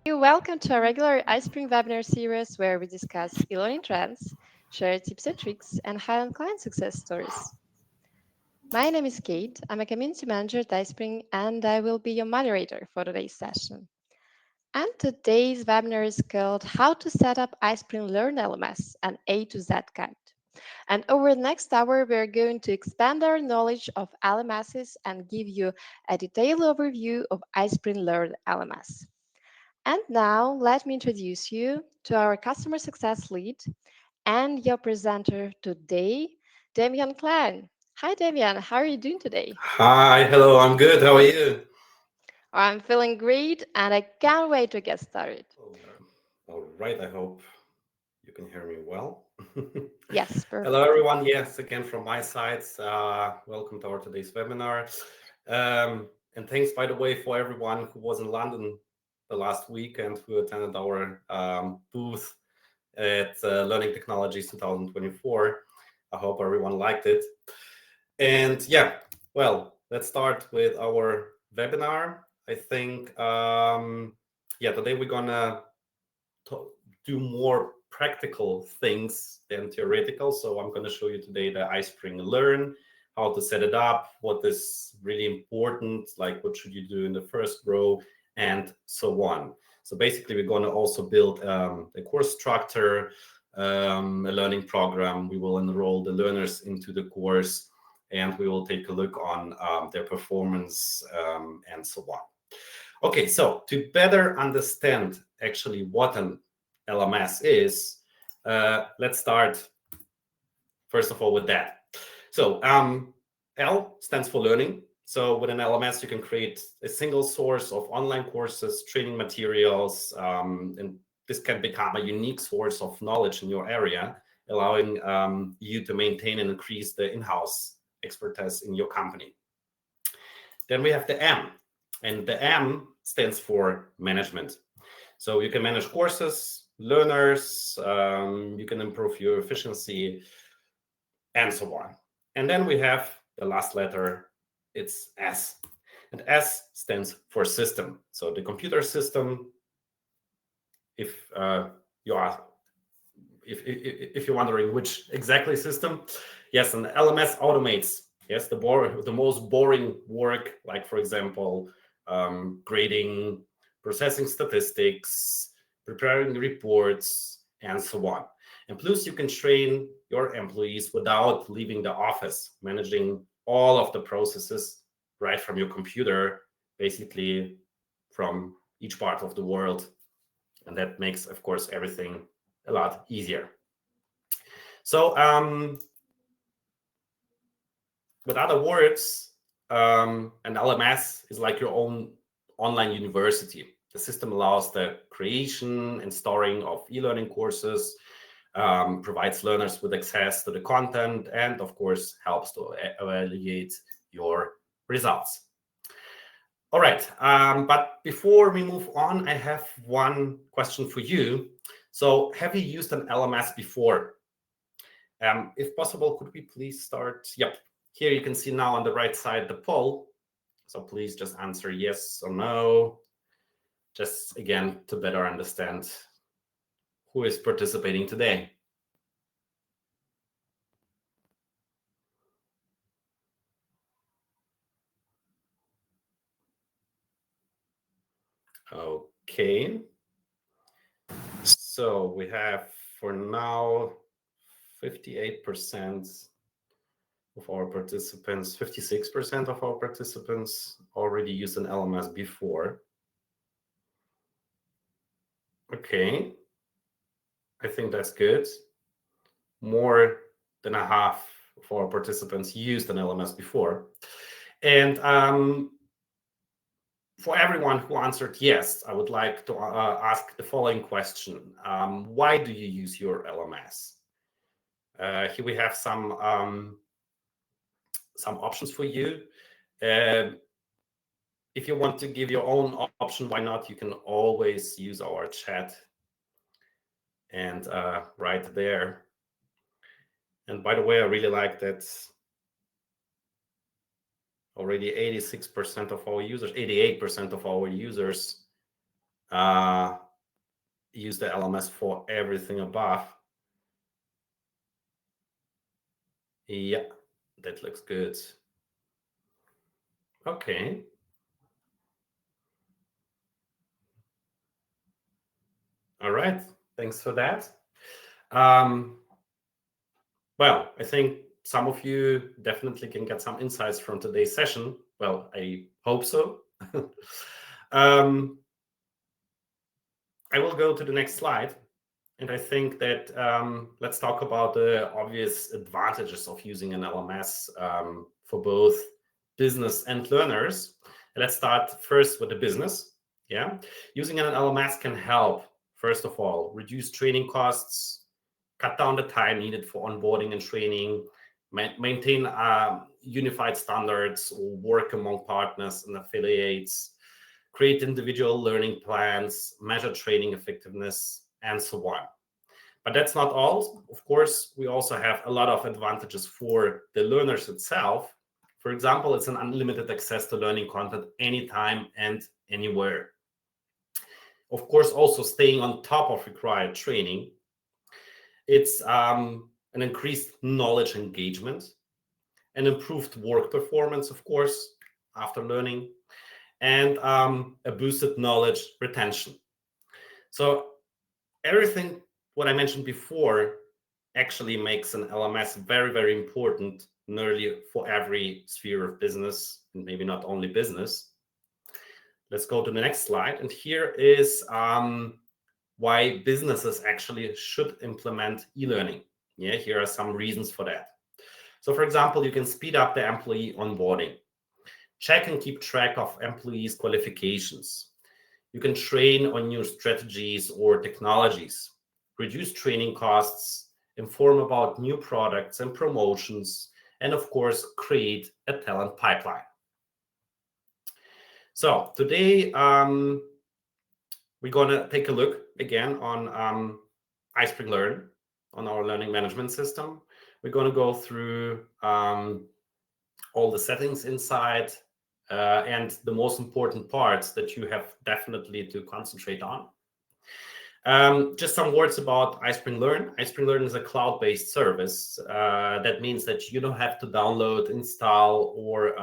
Welcome to a regular iSpring webinar series where we discuss e-learning trends, share tips and tricks, and highlight client success stories. My name is Kate. I'm a community manager at iSpring, and I will be your moderator for today's session. And today's webinar is called How to Set Up iSpring Learn LMS, an A to Z guide. And over the next hour, we're going to expand our knowledge of LMSs and give you a detailed overview of iSpring Learn LMS. And now let me introduce you to our customer success lead and your presenter today, Damian Klein. Hi, Damian. How are you doing today? Hi, hello, I'm good. How are you? I'm feeling great and I can't wait to get started. All right, I hope you can hear me well. Yes, Hello, perfect. everyone. Yes, again from my side. Welcome to our today's webinar. And thanks, by the way, for everyone who was in London the last week and who attended our booth at Learning Technologies 2024. I hope everyone liked it. And yeah, well, let's start with our webinar. I think, today we're gonna do more practical things than theoretical. So I'm gonna show you today the iSpring Learn, how to set it up, what is really important, like what should you do in the first row, and so on. So basically, we're gonna also build a course structure, a learning program. We will enroll the learners into the course, and we will take a look on their performance and so on. Okay, so to better understand actually what an LMS is, let's start first of all with that. So L stands for learning. So with an LMS, you can create a single source of online courses, training materials, and this can become a unique source of knowledge in your area, allowing you to maintain and increase the in-house expertise in your company. Then we have the M, and the M stands for management. So you can manage courses, learners, you can improve your efficiency, and so on. And then we have the last letter, it's S. And S stands for system. So the computer system, if you're wondering which exactly system, yes, an LMS automates, yes, the most boring work, like for example, grading, processing statistics, preparing reports, and so on. And plus, you can train your employees without leaving the office, managing all of the processes right from your computer, basically from each part of the world. And that makes, of course, everything a lot easier. So, with other words, an LMS is like your own online university. The system allows the creation and storing of e-learning courses, provides learners with access to the content, and of course, helps to evaluate your results. All right, but before we move on, I have one question for you. So have you used an LMS before? If possible, could we please start? Yep, here you can see now on the right side the poll. So please just answer yes or no, just again to better understand who is participating today. Okay. So we have for now 58% of our participants, 56% of our participants already used an LMS before. Okay. I think that's good. More than a half of our participants used an LMS before. And for everyone who answered yes, I would like to ask the following question. Why do you use your LMS? Here we have some options for you. If you want to give your own option, why not? You can always use our chat and write there. And by the way, I really like that already 86% of our users, 88% of our users use the LMS for everything above. Yeah, that looks good. Okay. All right. Thanks for that. Well, I think some of you definitely can get some insights from today's session. Well, I hope so. I will go to the next slide. And I think that let's talk about the obvious advantages of using an LMS for both business and learners. Let's start first with the business. Yeah, using an LMS can help, first of all, reduce training costs, cut down the time needed for onboarding and training, maintain unified standards, or work among partners and affiliates, create individual learning plans, measure training effectiveness, and so on. But that's not all. Of course, we also have a lot of advantages for the learners itself. For example, it's an unlimited access to learning content anytime and anywhere. Of course, also staying on top of required training. It's an increased knowledge engagement, an improved work performance, of course, after learning, and a boosted knowledge retention. So everything what I mentioned before actually makes an LMS very, very important nearly for every sphere of business, and maybe not only business. Let's go to the next slide. And here is why businesses actually should implement e-learning. Yeah, here are some reasons for that. So for example, you can speed up the employee onboarding, check and keep track of employees' qualifications. You can train on new strategies or technologies, reduce training costs, inform about new products and promotions, and of course, create a talent pipeline. So today, we're going to take a look again on iSpring Learn, on our learning management system. We're going to go through all the settings inside and the most important parts that you have definitely to concentrate on. Just some words about iSpring Learn. iSpring Learn is a cloud-based service. That means that you don't have to download, install, or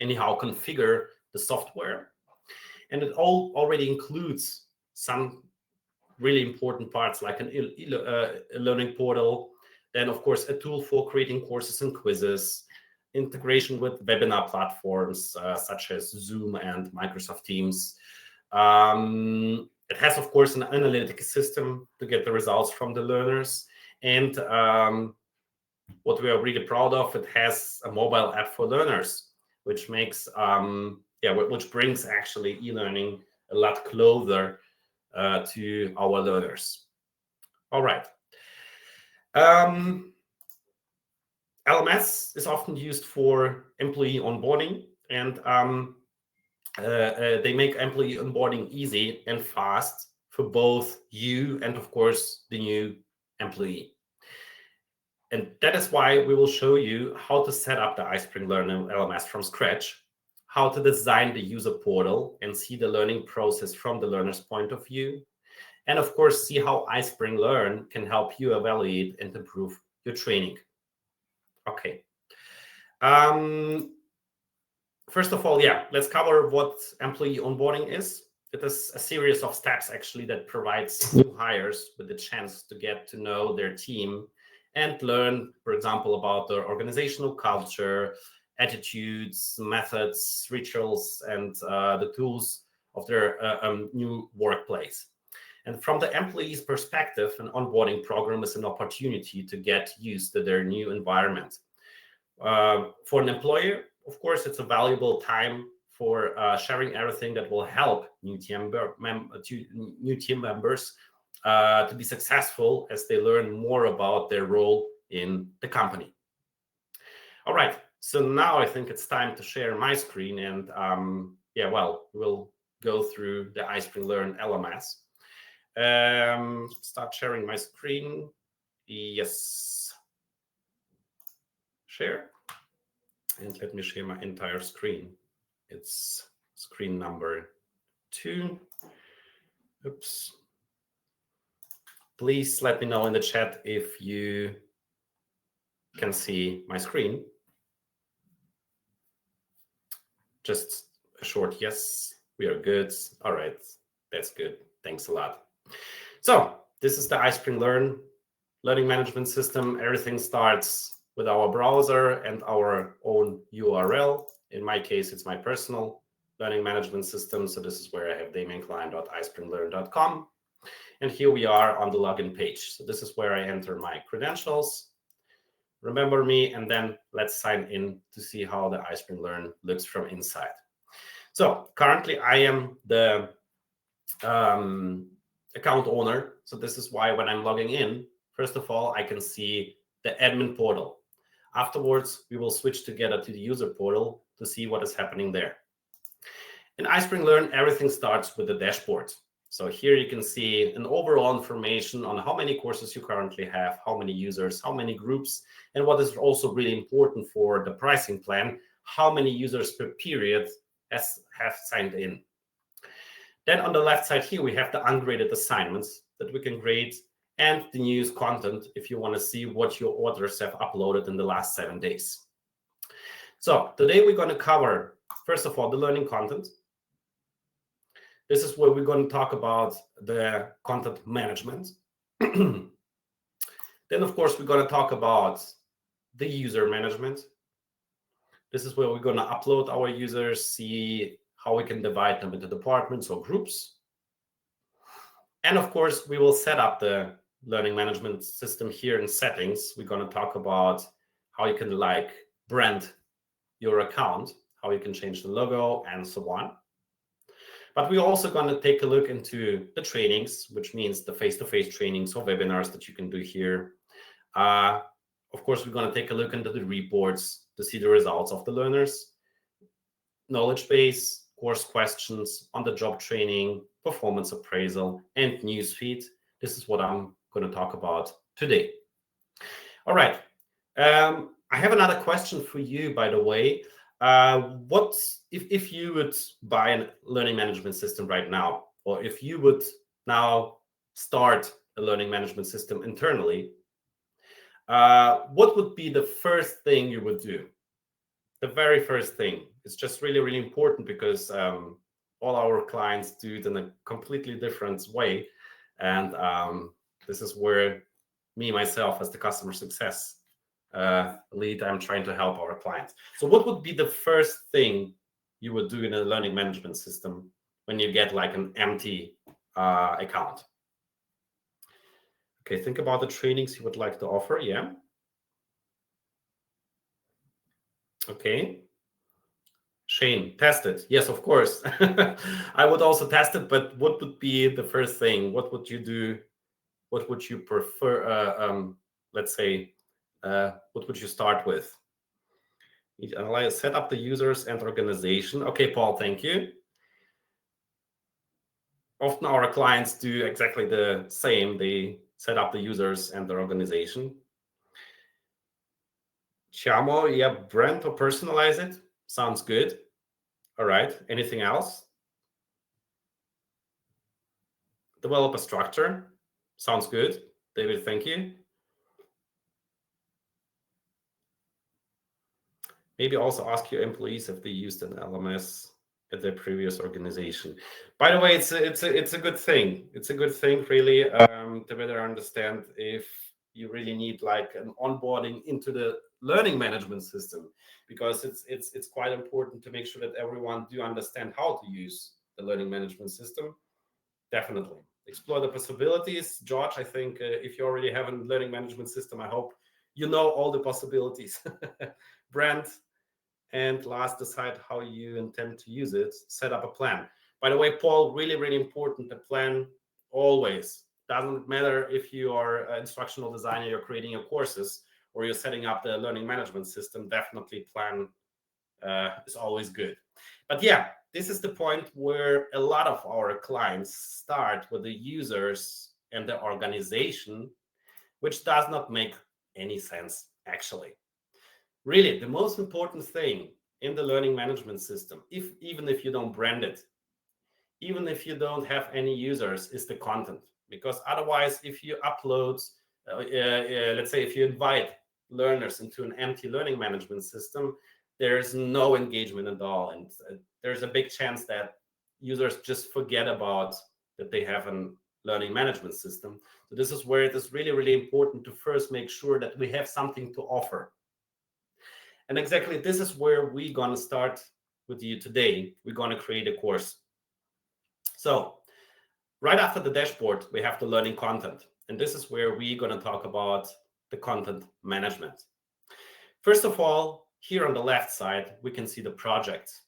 anyhow configure the software. And it all already includes some really important parts like a learning portal, then of course a tool for creating courses and quizzes, integration with webinar platforms such as Zoom and Microsoft Teams. It has, of course, an analytic system to get the results from the learners. And what we are really proud of, it has a mobile app for learners, which makes, which brings actually e-learning a lot closer to our learners. All right. LMS is often used for employee onboarding, and they make employee onboarding easy and fast for both you and, of course, the new employee. And that is why we will show you how to set up the iSpring Learn LMS from scratch, how to design the user portal and see the learning process from the learner's point of view, and of course, see how iSpring Learn can help you evaluate and improve your training. Okay. First of all, let's cover what employee onboarding is. It is a series of steps actually that provides new hires with the chance to get to know their team and learn, for example, about their organizational culture, attitudes, methods, rituals, and the tools of their new workplace. And from the employee's perspective, an onboarding program is an opportunity to get used to their new environment. For an employer, of course, it's a valuable time for sharing everything that will help new team members to be successful as they learn more about their role in the company. All right, so now I think it's time to share my screen, and we'll go through the iSpring Learn LMS. Start sharing my screen. Yes. Share. And let me share my entire screen. It's screen number 2. Oops. Please let me know in the chat if you can see my screen. Just a short yes, we are good. All right, that's good. Thanks a lot. So this is the iSpring learning management system. Everything starts with our browser and our own URL. In my case, it's my personal learning management system. So this is where I have damianklein.ispringlearn.com. And here we are on the login page. So this is where I enter my credentials, remember me, and then let's sign in to see how the iSpring Learn looks from inside. So currently I am the account owner. So this is why when I'm logging in, first of all, I can see the admin portal. Afterwards, we will switch together to the user portal to see what is happening there. In iSpring Learn, everything starts with the dashboard. So here you can see an overall information on how many courses you currently have, how many users, how many groups, and what is also really important for the pricing plan, how many users per period have signed in. Then on the left side here, we have the ungraded assignments that we can grade and the news content if you want to see what your authors have uploaded in the last 7 days. So today we're going to cover, first of all, the learning content. This is where we're going to talk about the content management. Then, of course, we're going to talk about the user management. This is where we're going to upload our users, see how we can divide them into departments or groups. And of course, we will set up the learning management system here in settings. We're going to talk about how you can brand your account, how you can change the logo and so on. But we're also going to take a look into the trainings, which means the face-to-face trainings or webinars that you can do here. Of course, we're going to take a look into the reports to see the results of the learners, knowledge base, course questions, on-the-job training, performance appraisal, and newsfeed. This is what I'm going to talk about today. All right. I have another question for you, by the way. What if you would buy a learning management system right now, or if you would now start a learning management system internally, what would be the first thing you would do? The very first thing. It's just really, really important because all our clients do it in a completely different way. And this is where myself, as the customer success lead, I'm trying to help our clients. So what would be the first thing you would do in a learning management system when you get like an empty account? Okay, think about the trainings you would like to offer. Yeah. Okay. Shane, test it. Yes, of course. I would also test it, but what would be the first thing? What would you do? What would you prefer? Let's say, what would you start with? Analyze, set up the users and organization. Okay, Paul, thank you. Often our clients do exactly the same. They set up the users and their organization. Chiamo, yeah, brand or personalize it. Sounds good. All right. Anything else? Develop a structure. Sounds good. David, thank you. Maybe also ask your employees if they used an LMS at their previous organization. By the way, it's a good thing. It's a good thing, really, to better understand if you really need like an onboarding into the learning management system, because it's quite important to make sure that everyone do understand how to use the learning management system. Definitely explore the possibilities. George, I think if you already have a learning management system, I hope you know all the possibilities. Brand, and last, decide how you intend to use it. Set up a plan. By the way, Paul, really, really important. The plan always. Doesn't matter if you are an instructional designer, you're creating your courses, or you're setting up the learning management system. Definitely plan is always good. But yeah, this is the point where a lot of our clients start with the users and the organization, which does not make any sense, actually. Really, the most important thing in the learning management system, even if you don't brand it, even if you don't have any users, is the content. Because otherwise, if you upload, let's say if you invite learners into an empty learning management system, there's no engagement at all. And there's a big chance that users just forget about that they have a learning management system. So this is where it is really, really important to first make sure that we have something to offer. And exactly this is where we're going to start with you today. We're going to create a course. So right after the dashboard, we have the learning content. And this is where we're going to talk about the content management. First of all, here on the left side, we can see the projects.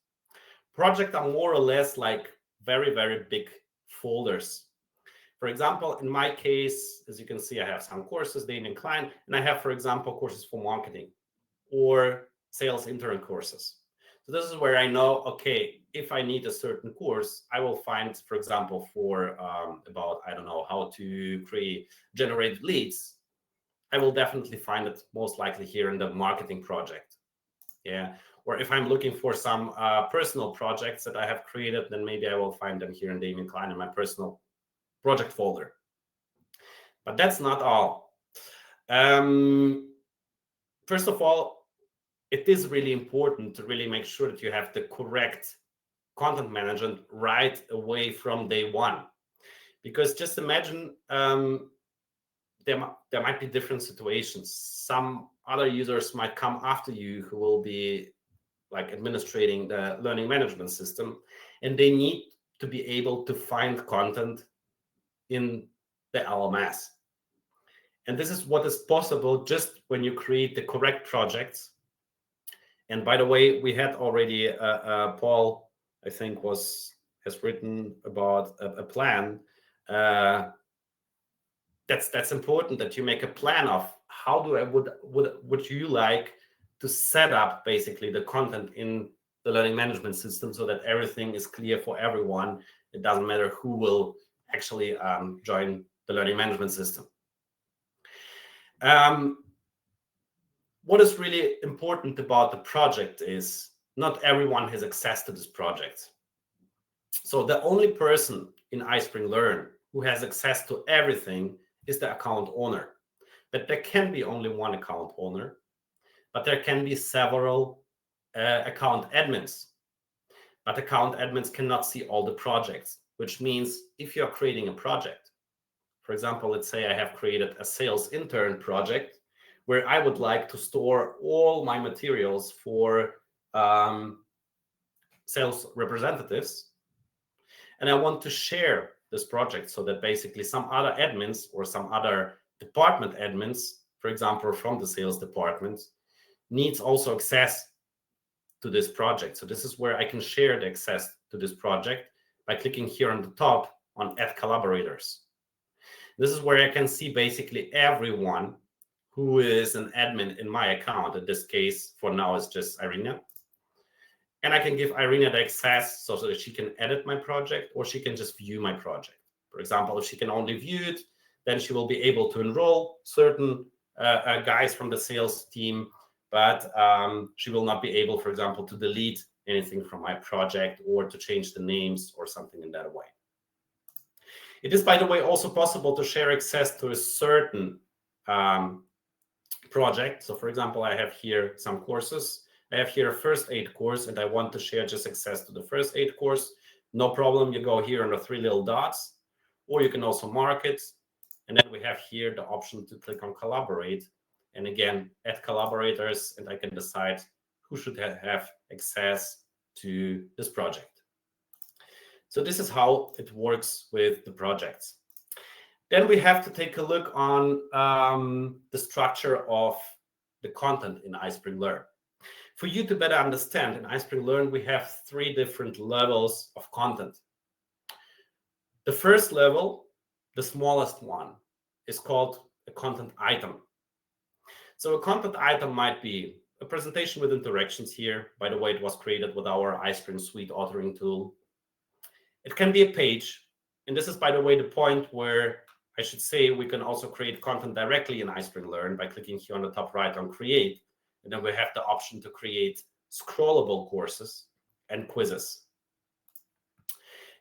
Projects are more or less like very, very big folders. For example, in my case, as you can see, I have some courses, Daniel Klein, and I have, for example, courses for marketing or sales intern courses. So this is where I know, okay, if I need a certain course, I will find, for example, for about, I don't know, how to generate leads. I will definitely find it most likely here in the marketing project. Yeah. Or if I'm looking for some personal projects that I have created, then maybe I will find them here in Damien Klein in my personal project folder. But that's not all. First of all, it is really important to really make sure that you have the correct content management right away from day one. Because just imagine there might be different situations. Some other users might come after you who will be like administrating the learning management system, and they need to be able to find content in the LMS. And this is what is possible just when you create the correct projects. And by the way, we had already Paul, I think, has written about a plan. That's important that you make a plan of how would you like to set up basically the content in the learning management system so that everything is clear for everyone. It doesn't matter who will actually join the learning management system. What is really important about the project is not everyone has access to this project. So the only person in iSpring Learn who has access to everything is the account owner. But there can be only one account owner, but there can be several account admins. But account admins cannot see all the projects, which means if you're creating a project, for example, let's say I have created a sales intern project where I would like to store all my materials for sales representatives, and I want to share this project so that basically some other admins or some other department admins, for example, from the sales department, needs also access to this project. So this is where I can share the access to this project by clicking here on the top on Add Collaborators. This is where I can see basically everyone who is an admin in my account. In this case, for now, it's just Irina. And I can give Irina the access so that she can edit my project or she can just view my project. For example, if she can only view it, then she will be able to enroll certain guys from the sales team, but she will not be able, for example, to delete anything from my project or to change the names or something in that way. It is, by the way, also possible to share access to a certain project. So, for example, I have here some courses. I have here a first aid course, and I want to share just access to the first aid course. No problem. You go here on the three little dots, or you can also mark it. And then we have here the option to click on collaborate. And again, add collaborators, and I can decide who should have access to this project. So this is how it works with the projects. Then we have to take a look on the structure of the content in iSpring Learn. For you to better understand, in iSpring Learn, we have three different levels of content. The first level, the smallest one, is called a content item. So a content item might be a presentation with interactions here. By the way, it was created with our iSpring Suite authoring tool. It can be a page. And this is, by the way, the point where I should say we can also create content directly in iSpring Learn by clicking here on the top right on Create. And then we have the option to create scrollable courses and quizzes.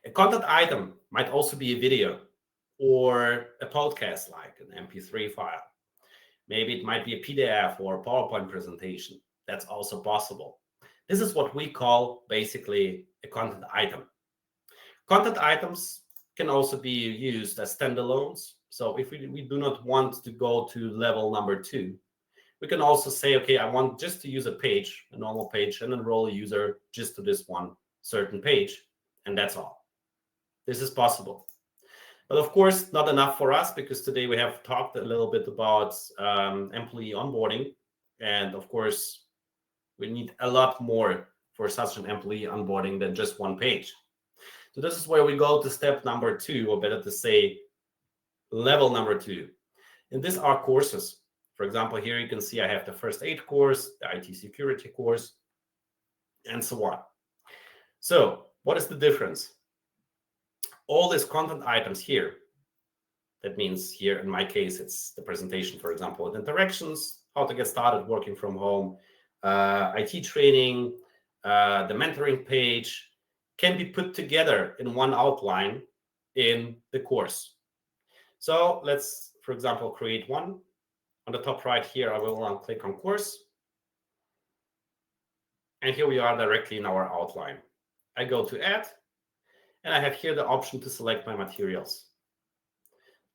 A content item might also be a video or a podcast like an MP3 file. Maybe it might be a PDF or a PowerPoint presentation. That's also possible. This is what we call basically a content item. Content items can also be used as standalones. So if we do not want to go to level number 2, we can also say, okay, I want just to use a page, a normal page, and enroll a user just to this one certain page, and that's all. This is possible. But of course, not enough for us, because today we have talked a little bit about employee onboarding. And of course, we need a lot more for such an employee onboarding than just one page. So this is where we go to step number 2, or better to say level number 2. And these are courses. For example, here you can see I have the first aid course, the IT security course, and so on. So what is the difference? All these content items here, that means here in my case, it's the presentation, for example, with interactions, how to get started working from home, IT training, the mentoring page, can be put together in one outline in the course. So let's, for example, create one. On the top right here, I will click on course. And here we are directly in our outline. I go to add, and I have here the option to select my materials.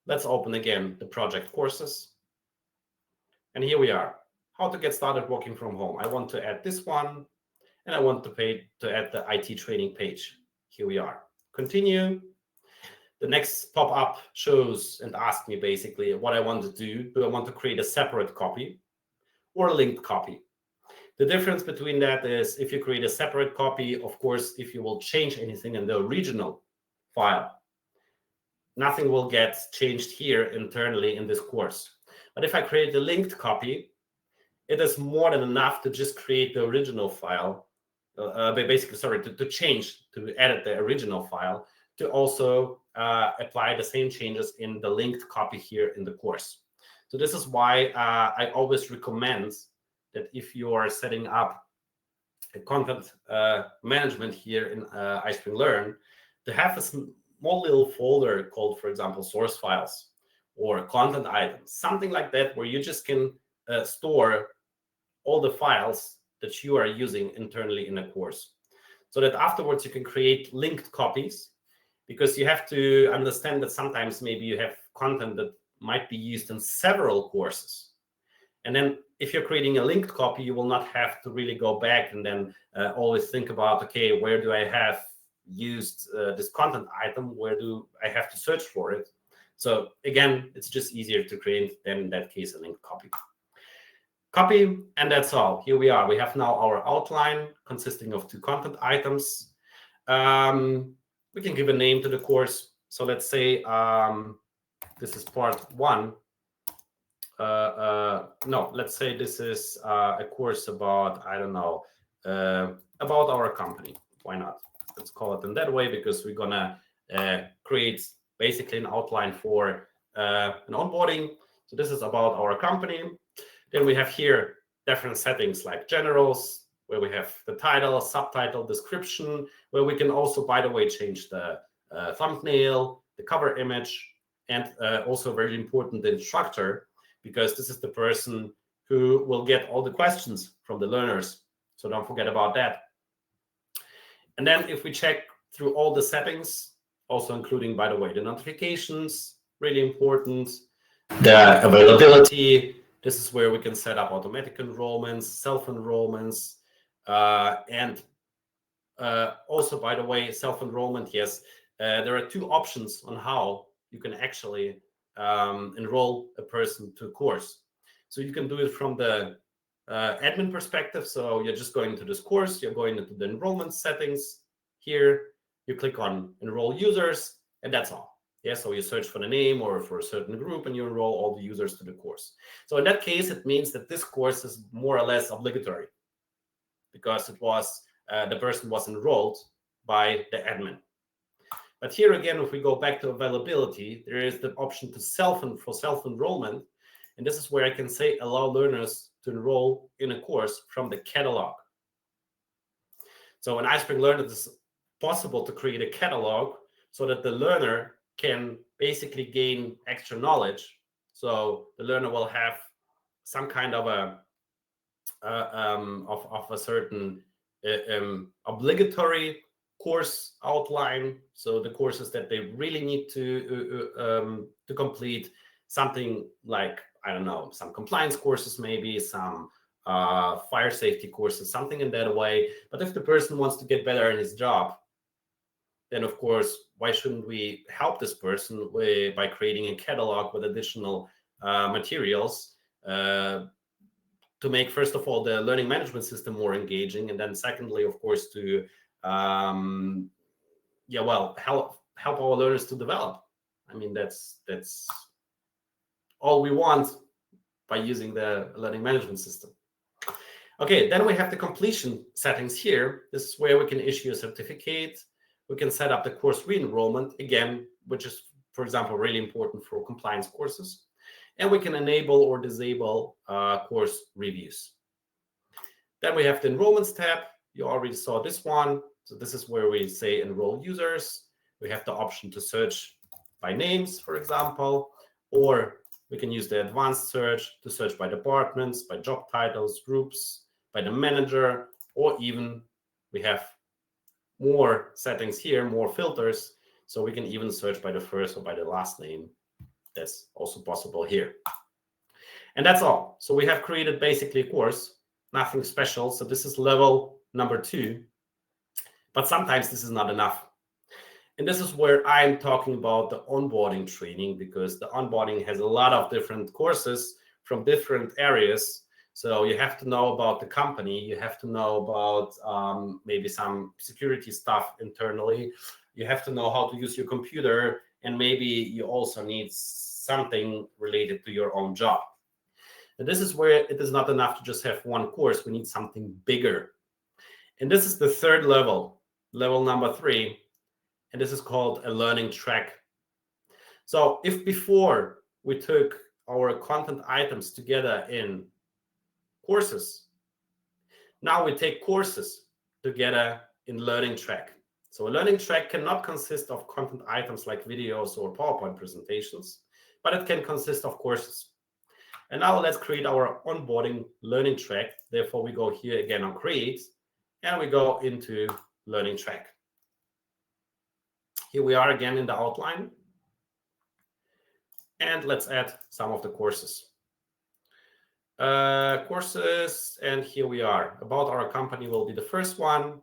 Let's open again the project courses. And here we are, how to get started working from home. I want to add this one, and I want to add the IT training page. Here we are. Continue. The next pop-up shows and asks me basically what I want to do. Do I want to create a separate copy or a linked copy? The difference between that is if you create a separate copy, of course, if you will change anything in the original file, nothing will get changed here internally in this course. But if I create a linked copy, it is more than enough to just create the original file, to change, to edit the original file, to also apply the same changes in the linked copy here in the course. So this is why I always recommend that if you are setting up a content management here in iSpring Learn, to have a small little folder called, for example, source files or content items, something like that, where you just can store all the files that you are using internally in a course, so that afterwards you can create linked copies, because you have to understand that sometimes maybe you have content that might be used in several courses. And then if you're creating a linked copy, you will not have to really go back and then always think about, okay, where do I have used this content item? Where do I have to search for it? So again, it's just easier to create, then in that case, a linked copy. Copy, and that's all. Here we are. We have now our outline consisting of 2 content items. We can give a name to the course. So let's say this is part 1. No, let's say this is a course about, I don't know, about our company. Why not? Let's call it in that way, because we're gonna create basically an outline for an onboarding. So this is about our company. Then we have here different settings like generals, where we have the title, subtitle, description, where we can also, by the way, change the thumbnail, the cover image, and also very important, the instructor, because this is the person who will get all the questions from the learners. So don't forget about that. And then if we check through all the settings, also including, by the way, the notifications, really important, the availability. This is where we can set up automatic enrollments, self-enrollments, and also, by the way, self-enrollment, yes, there are 2 options on how you can actually enroll a person to a course. So you can do it from the admin perspective. So you're just going to this course, you're going into the enrollment settings. Here, you click on enroll users, and that's all. Yeah, so you search for the name or for a certain group, and you enroll all the users to the course. So in that case, it means that this course is more or less obligatory, because it was the person was enrolled by the admin. But here again, if we go back to availability, there is the option to self-enrollment. And this is where I can say allow learners to enroll in a course from the catalog. So in iSpring Learn, it is possible to create a catalog so that the learner can basically gain extra knowledge. So the learner will have some kind of a certain obligatory course outline. So the courses that they really need to complete, something like, I don't know, some compliance courses, maybe some fire safety courses, something in that way. But if the person wants to get better in his job, then of course, why shouldn't we help this person by creating a catalog with additional materials to make, first of all, the learning management system more engaging, and then secondly, of course, to help our learners to develop. I mean, that's all we want by using the learning management system. Okay, then we have the completion settings here. This is where we can issue a certificate. We can set up the course re-enrollment, again, which is, for example, really important for compliance courses. And we can enable or disable course reviews. Then we have the enrollments tab. You already saw this one. So this is where we say enroll users. We have the option to search by names, for example, or we can use the advanced search to search by departments, by job titles, groups, by the manager, or even we have more settings here, more filters. So we can even search by the first or by the last name. That's also possible here. And that's all. So we have created basically a course, nothing special. So this is level number 2. But sometimes this is not enough. And this is where I'm talking about the onboarding training, because the onboarding has a lot of different courses from different areas. So you have to know about the company. You have to know about maybe some security stuff internally. You have to know how to use your computer. And maybe you also need something related to your own job. And this is where it is not enough to just have one course. We need something bigger. And this is the third level, level number 3. And this is called a learning track. So if before we took our content items together in courses, now we take courses together in learning track. So a learning track cannot consist of content items like videos or PowerPoint presentations, but it can consist of courses. And now let's create our onboarding learning track. Therefore, we go here again on create, and we go into learning track. Here we are again in the outline. And let's add some of the courses. Courses, and here we are. About our company will be the first one.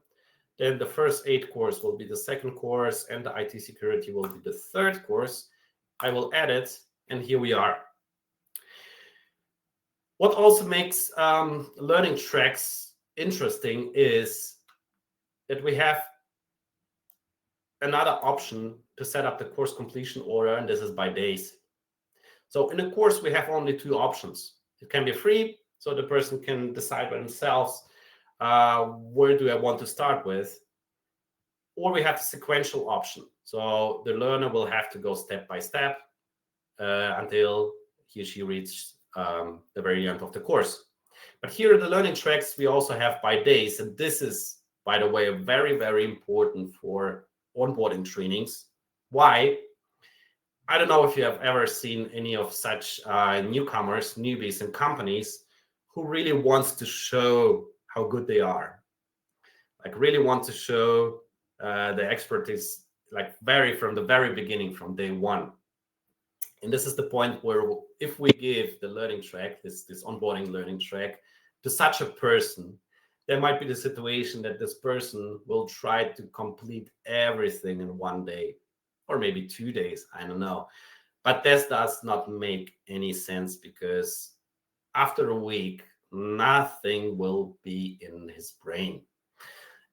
Then the first 8 course will be the second course, and the IT security will be the third course. I will add it, and here we are. What also makes learning tracks interesting is that we have another option to set up the course completion order, and this is by days. So in a course, we have only 2 options. It can be free, so the person can decide by themselves, where do I want to start with? Or we have the sequential option. So the learner will have to go step by step until he or she reaches the very end of the course. But here in the learning tracks, we also have by days. And this is, by the way, very, very important for onboarding trainings. Why? I don't know if you have ever seen any of such newcomers, newbies in companies who really wants to show how good they are. Like really want to show the expertise, like from the very beginning, from day one. And this is the point where if we give the learning track, this onboarding learning track, to such a person, there might be the situation that this person will try to complete everything in one day, or maybe 2 days, I don't know. But this does not make any sense, because after a week, nothing will be in his brain.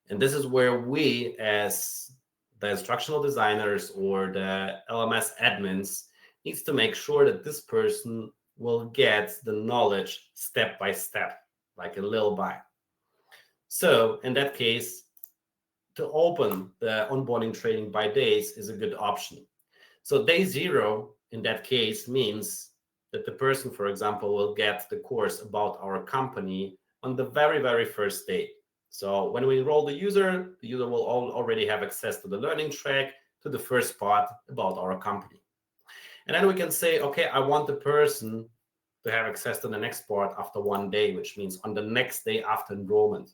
And this is where we, as the instructional designers or the LMS admins, needs to make sure that this person will get the knowledge step by step, like a little bite. So in that case, to open the onboarding training by days is a good option. So day 0 in that case means that the person, for example, will get the course about our company on the very, very first day. So when we enroll the user will already have access to the learning track, to the first part about our company. And then we can say, okay, I want the person to have access to the next part after 1 day, which means on the next day after enrollment.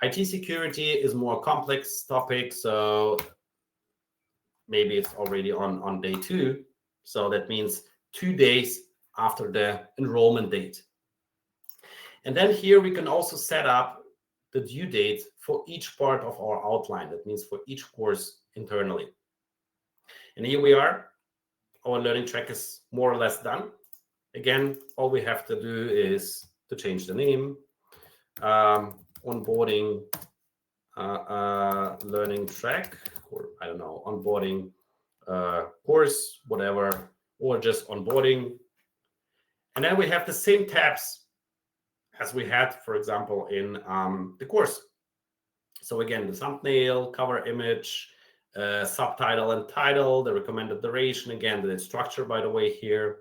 IT security is more complex topic, so maybe it's already on day 2. So that means 2 days after the enrollment date. And then here we can also set up the due date for each part of our outline. That means for each course internally. And here we are. Our learning track is more or less done. Again, all we have to do is to change the name, onboarding learning track, or I don't know, onboarding course, whatever, or just onboarding. And then we have the same tabs as we had, for example, in the course. So again, the thumbnail, cover image, subtitle and title, the recommended duration, again, the structure, by the way, here.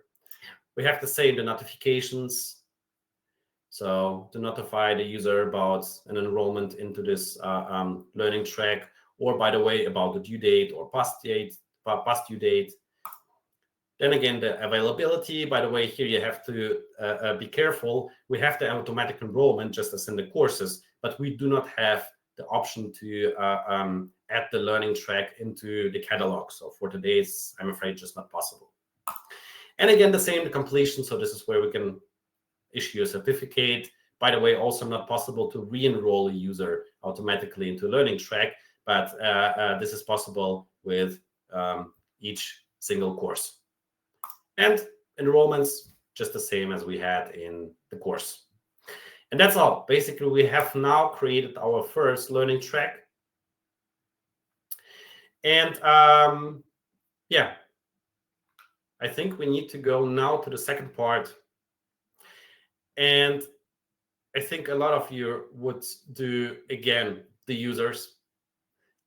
We have the same, the notifications. So to notify the user about an enrollment into this learning track, or by the way, about the due date or past due date. Then again, the availability, by the way, here you have to be careful. We have the automatic enrollment just as in the courses, but we do not have the option to add the learning track into the catalog. So for today's, I'm afraid, just not possible. And again, the same, the completion. So this is where we can issue a certificate. By the way, also not possible to re-enroll a user automatically into a learning track, but this is possible with each single course. And enrollments, just the same as we had in the course. And that's all. Basically, we have now created our first learning track. And yeah, I think we need to go now to the second part. And I think a lot of you would do, again, the users.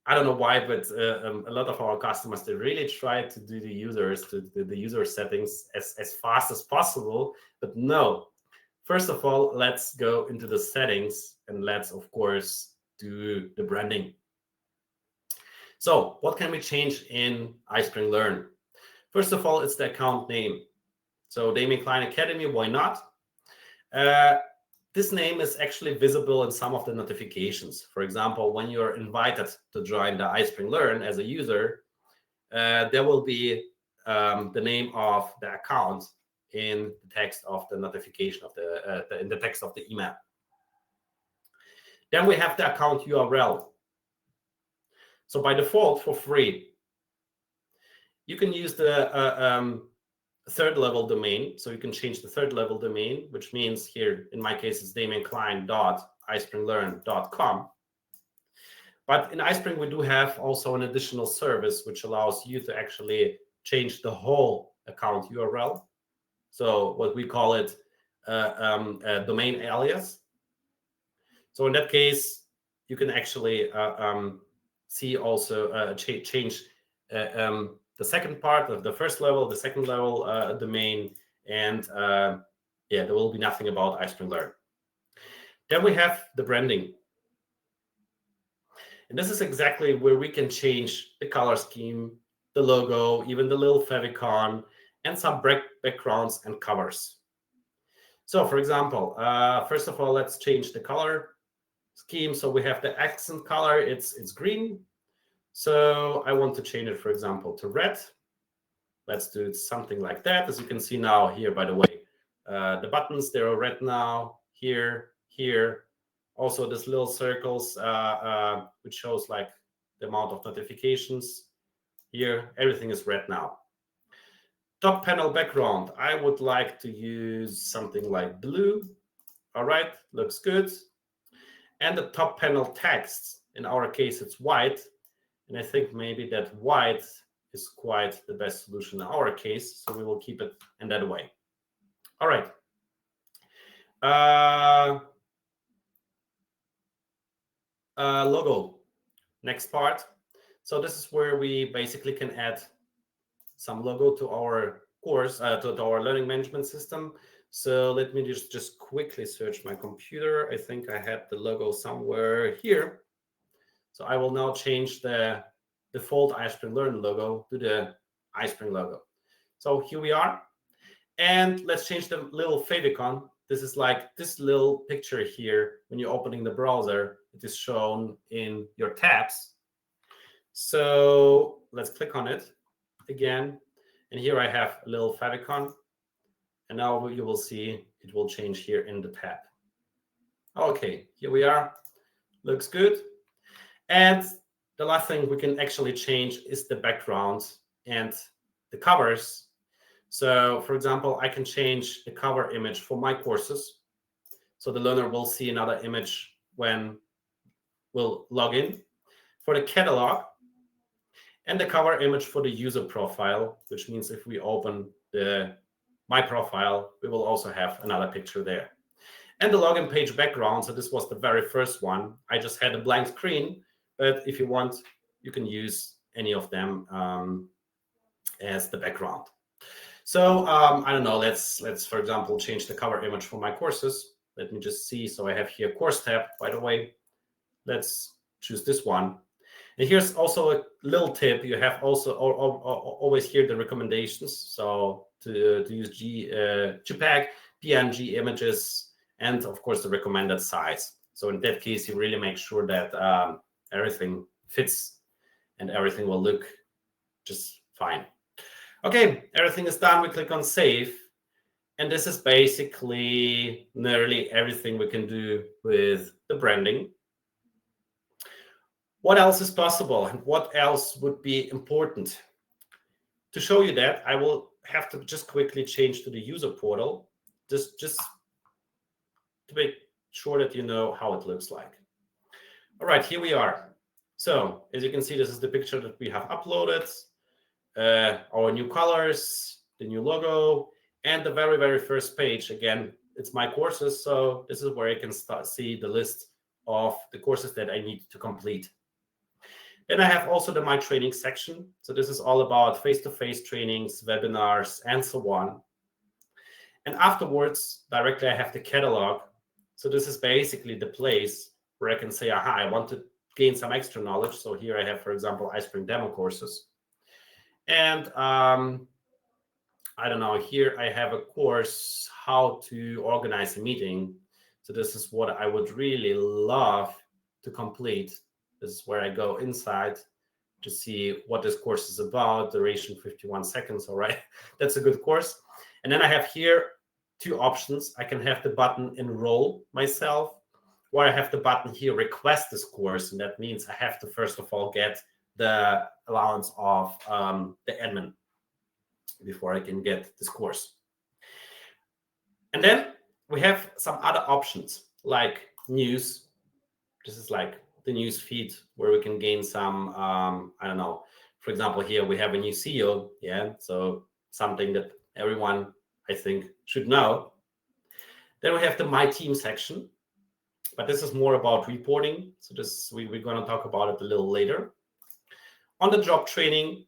I don't know why, but a lot of our customers, they really try to do the users, the user settings as fast as possible. But no, first of all, let's go into the settings and let's, of course, do the branding. So what can we change in iSpring Learn? First of all, it's the account name. So Damien Klein Academy, why not? This name is actually visible in some of the notifications. For example, when you're invited to join the iSpring Learn as a user, there will be the name of the account in the text of the notification of in the text of the email. Then we have the account URL. So by default, for free, you can use the third level domain. So you can change the third level domain, which means here, in my case, it's damienklein.ispringlearn.com. But in iSpring, we do have also an additional service which allows you to actually change the whole account URL. So what we call it a domain alias. So in that case, you can actually see also change the second part of the first level, the second level domain, and yeah, there will be nothing about iSpring Learn. Then we have the branding. And this is exactly where we can change the color scheme, the logo, even the little favicon, and some backgrounds and covers. So for example, first of all, let's change the color scheme. So we have the accent color, it's green. So I want to change it, for example, to red. Let's do something like that. As you can see now here, by the way, the buttons, they're red now, here, here. Also, this little circles, which shows like the amount of notifications. Here, everything is red now. Top panel background, I would like to use something like blue. All right, looks good. And the top panel text, in our case, it's white. And I think maybe that white is quite the best solution in our case. So we will keep it in that way. All right. Logo, next part. So this is where we basically can add some logo to our course, to our learning management system. So let me just quickly search my computer. I think I had the logo somewhere here. So I will now change the default iSpring Learn logo to the iSpring logo. So here we are. And let's change the little favicon. This is like this little picture here. When you're opening the browser, it is shown in your tabs. So let's click on it again. And here I have a little favicon. And now you will see it will change here in the tab. Okay, here we are. Looks good. And the last thing we can actually change is the background and the covers. So for example, I can change the cover image for my courses. So the learner will see another image when we'll log in. For the catalog, and the cover image for the user profile, which means if we open the My Profile, we will also have another picture there. And the login page background, so this was the very first one. I just had a blank screen, but if you want, you can use any of them as the background. So I don't know, let's for example change the cover image for my courses. Let me just see. So I have here course tab, by the way. Let's choose this one. And here's also a little tip. You have also always here the recommendations. So to use JPEG, PNG images, and of course the recommended size. So in that case, you really make sure that everything fits and everything will look just fine. Okay, everything is done. We click on save. And this is basically nearly everything we can do with the branding. What else is possible and what else would be important? To show you that, I will have to just quickly change to the user portal, just to make sure that you know how it looks like. All right, here we are. So as you can see, this is the picture that we have uploaded, our new colors, the new logo, and the very, very first page. Again, it's my courses. So this is where I can see the list of the courses that I need to complete. Then I have also the My Training section. So this is all about face-to-face trainings, webinars, and so on. And afterwards, directly I have the catalog. So this is basically the place where I can say, aha, I want to gain some extra knowledge. So here I have, for example, iSpring demo courses. And I don't know, here I have a course, how to organize a meeting. So this is what I would really love to complete. This is where I go inside to see what this course is about. Duration 51 seconds. All right, that's a good course. And then I have here two options. I can have the button enroll myself, or I have the button here request this course. And that means I have to first of all get the allowance of the admin before I can get this course. And then we have some other options like news. This is like the news feed where we can gain some, I don't know, for example, here we have a new CEO. Yeah, so something that everyone, I think, should know. Then we have the My Team section, but this is more about reporting. So this we're going to talk about it a little later. On the job training,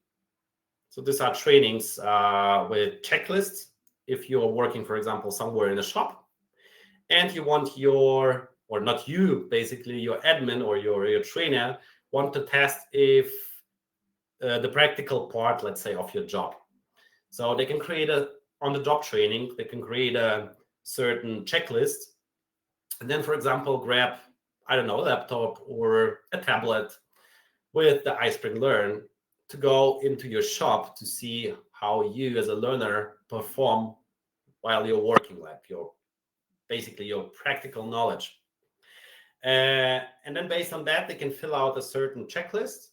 so these are trainings with checklists. If you're working, for example, somewhere in a shop and you want your, or not you, basically your admin or your trainer want to test if the practical part, let's say, of your job. So they can create on the job training, they can create a certain checklist. And then, for example, grab, I don't know, a laptop or a tablet with the iSpring Learn to go into your shop to see how you as a learner perform while you're working, like basically your practical knowledge. And then based on that, they can fill out a certain checklist,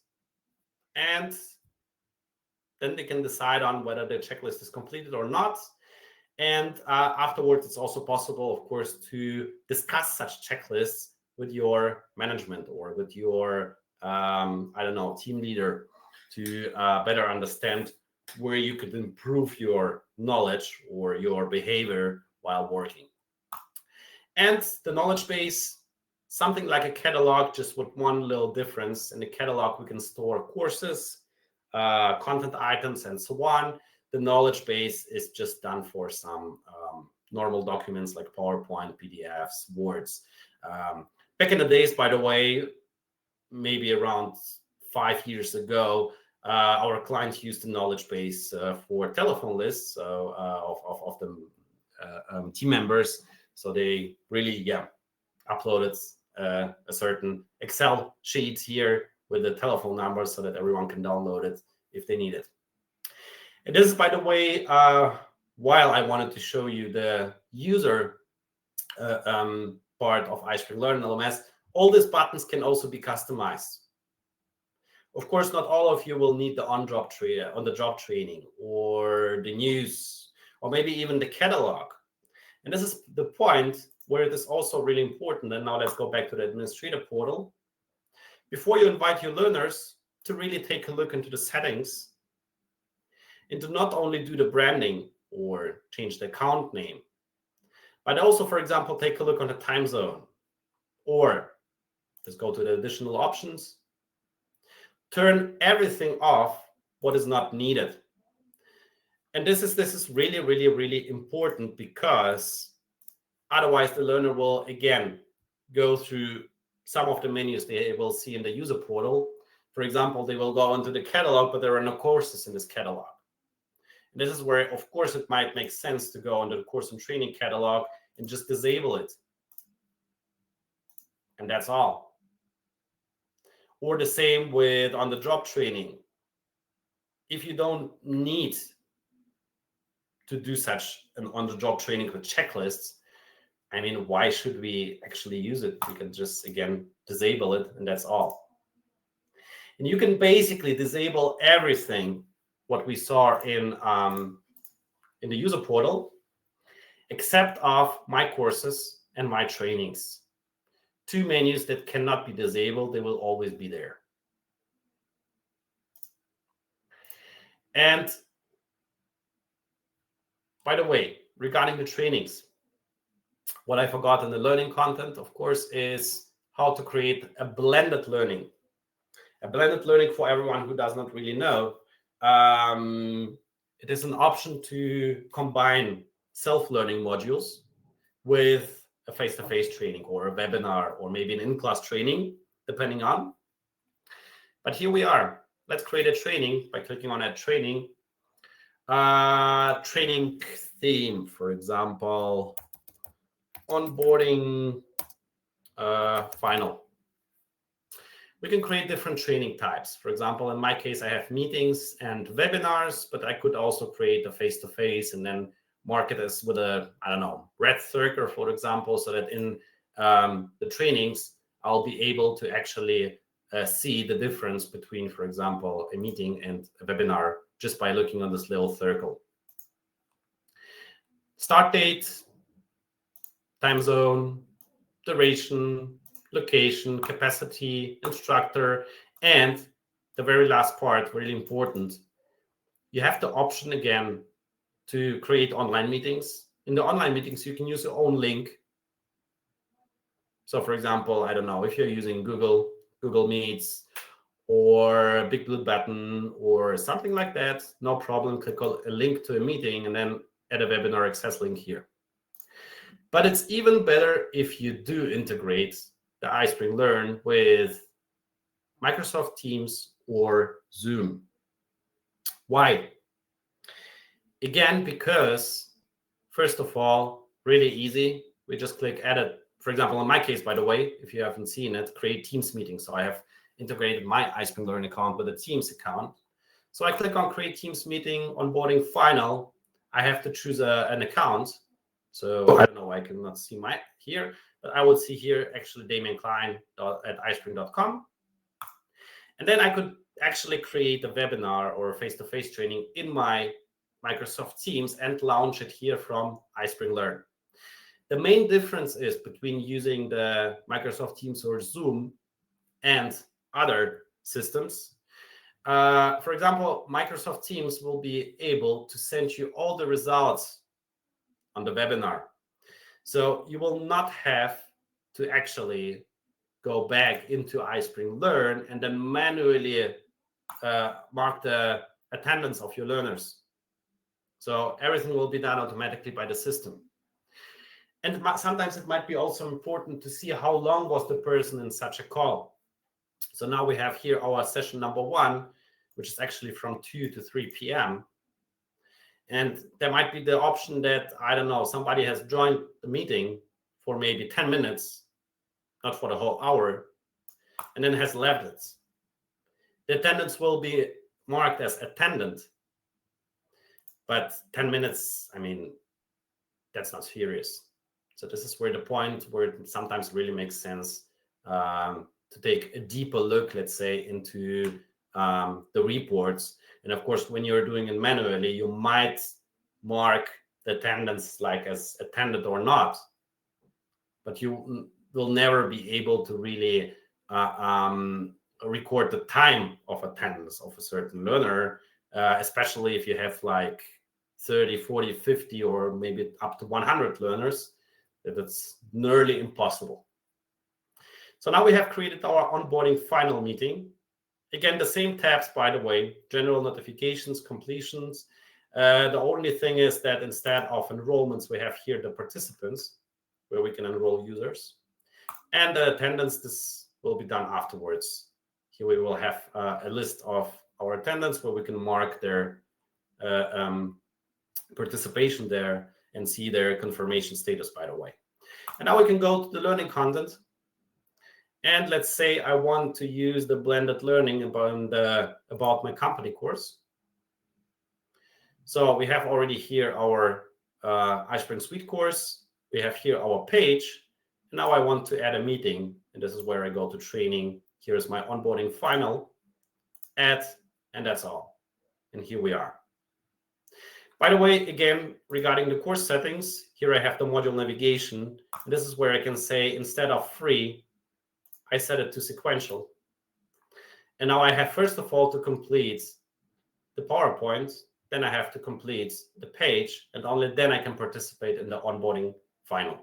and then they can decide on whether the checklist is completed or not. And afterwards, it's also possible, of course, to discuss such checklists with your management or with your, I don't know, team leader to better understand where you could improve your knowledge or your behavior while working. And the knowledge base, something like a catalog, just with one little difference. In the catalog, we can store courses, content items, and so on. the knowledge base is just done for some normal documents like PowerPoint, PDFs, Words. Back in the days, by the way, maybe around 5 years ago, our clients used the knowledge base for telephone lists of the team members. So they really, uploaded a certain Excel sheet here with the telephone number so that everyone can download it if they need it. And this is, by the way, while I wanted to show you the user part of iSpring Learn LMS, all these buttons can also be customized. Of course, not all of you will need the on-the-job training or the news or maybe even the catalog. And this is the point where it is also really important. And now let's go back to the administrator portal. Before you invite your learners, to really take a look into the settings and to not only do the branding or change the account name, but also, for example, take a look on the time zone, or just go to the additional options, turn everything off what is not needed. And this is really, really, really important, because otherwise the learner will again go through some of the menus they will see in the user portal. For example, they will go into the catalog, but there are no courses in this catalog. And this is where, of course, it might make sense to go under the course and training catalog and just disable it. And that's all. Or the same with on the job training. If you don't need to do such an on the job training with checklists, I mean, why should we actually use it? We can just, again, disable it, and that's all. And you can basically disable everything what we saw in the user portal, except of my courses and my trainings. Two menus that cannot be disabled, they will always be there. And by the way, regarding the trainings, what I forgot in the learning content, of course, is how to create a blended learning. A blended learning, for everyone who does not really know, it is an option to combine self-learning modules with a face-to-face training or a webinar or maybe an in-class training, depending on. But here we are. Let's create a training by clicking on that training. Training theme, for example, onboarding final. We can create different training types. For example, in my case, I have meetings and webinars, but I could also create a face-to-face and then mark it as with a, I don't know, red circle, for example, so that in the trainings, I'll be able to actually see the difference between, for example, a meeting and a webinar just by looking on this little circle. Start date, time zone, duration, location, capacity, instructor, and the very last part, really important, you have the option again to create online meetings. In the online meetings, you can use your own link. So for example, I don't know, if you're using Google Meets or Big Blue Button or something like that, no problem, click a link to a meeting and then add a webinar access link here. But it's even better if you do integrate the iSpring Learn with Microsoft Teams or Zoom. Why? Again, because first of all, really easy. We just click edit. For example, in my case, by the way, if you haven't seen it, create Teams meeting. So I have integrated my iSpring Learn account with a Teams account. So I click on create Teams meeting, onboarding final. I have to choose an account. So I don't know, I cannot see my here, but I would see here actually damianklein@ispring.com. And then I could actually create a webinar or a face-to-face training in my Microsoft Teams and launch it here from iSpring Learn. The main difference is between using the Microsoft Teams or Zoom and other systems. For example, Microsoft Teams will be able to send you all the results on the webinar. So you will not have to actually go back into iSpring Learn and then manually mark the attendance of your learners. So everything will be done automatically by the system. And sometimes it might be also important to see how long was the person in such a call. So now we have here our session number 1, which is actually from 2 to 3 p.m. And there might be the option that, I don't know, somebody has joined the meeting for maybe 10 minutes, not for the whole hour, and then has left it. The attendance will be marked as attendant. But 10 minutes, I mean, that's not serious. So this is where the point where it sometimes really makes sense to take a deeper look, let's say, into the reports. And of course, when you're doing it manually, you might mark the attendance like as attended or not, but you will never be able to really record the time of attendance of a certain learner, especially if you have like 30, 40, 50, or maybe up to 100 learners. That's nearly impossible. So now we have created our onboarding final meeting. Again, the same tabs, by the way, general notifications, completions. The only thing is that instead of enrollments, we have here the participants, where we can enroll users. And the attendance, this will be done afterwards. Here we will have a list of our attendants where we can mark their participation there and see their confirmation status, by the way. And now we can go to the learning content. And let's say I want to use the blended learning about my company course. So we have already here our iSpring Suite course. We have here our page. And now I want to add a meeting. And this is where I go to training. Here's my onboarding final, add, and that's all. And here we are. By the way, again, regarding the course settings, here I have the module navigation. And this is where I can say, instead of free, I set it to sequential. And now I have, first of all, to complete the PowerPoint. Then I have to complete the page. And only then I can participate in the onboarding final.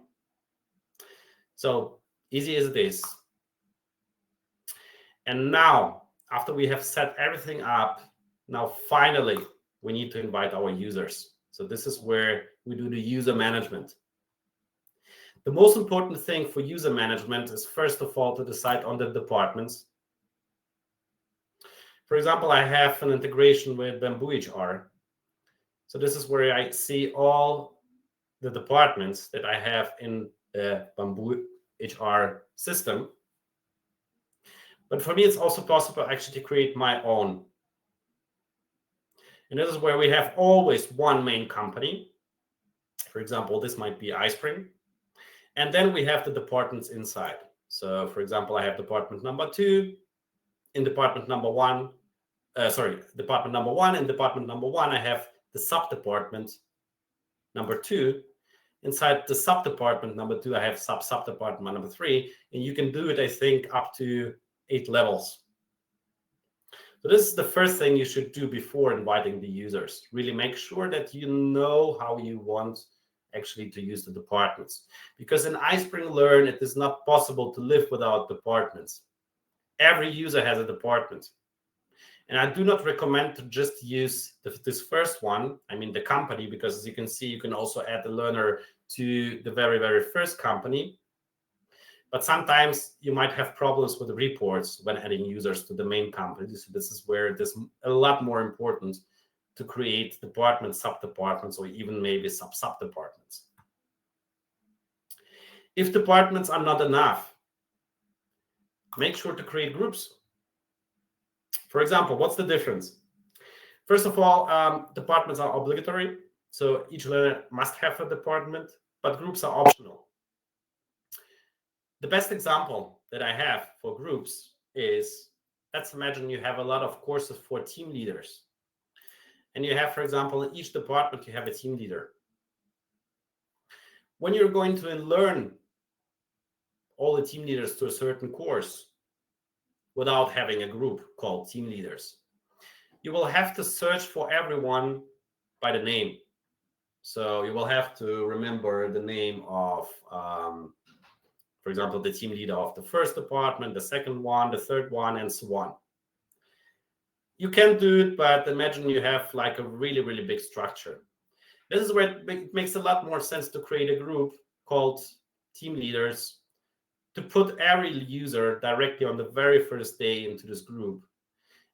So easy as it is. And now, after we have set everything up, now finally, we need to invite our users. So this is where we do the user management. The most important thing for user management is, first of all, to decide on the departments. For example, I have an integration with Bamboo HR. So this is where I see all the departments that I have in the Bamboo HR system. But for me, it's also possible actually to create my own. And this is where we have always one main company. For example, this might be iSpring. And then we have the departments inside. So for example, I have department number 2 in department number 1. Department number 1. In department number 1, I have the sub-department number 2. Inside the sub-department number 2, I have sub-department number 3. And you can do it, I think, up to 8 levels. So this is the first thing you should do before inviting the users. Really make sure that you know how you want actually to use the departments. Because in iSpring Learn, it is not possible to live without departments. Every user has a department. And I do not recommend to just use this first one, I mean the company, because as you can see, you can also add the learner to the very, very first company. But sometimes you might have problems with the reports when adding users to the main company. So this is where it is a lot more important to create departments, sub-departments, or even maybe sub-departments. If departments are not enough, make sure to create groups. For example, what's the difference? First of all, departments are obligatory. So each learner must have a department, but groups are optional. The best example that I have for groups is, let's imagine you have a lot of courses for team leaders. And you have, for example, in each department, you have a team leader. When you're going to learn all the team leaders to a certain course without having a group called team leaders, you will have to search for everyone by the name. So you will have to remember the name of, for example, the team leader of the first department, the second one, the third one, and so on. You can do it, but imagine you have like a really, really big structure. This is where it makes a lot more sense to create a group called team leaders, to put every user directly on the very first day into this group.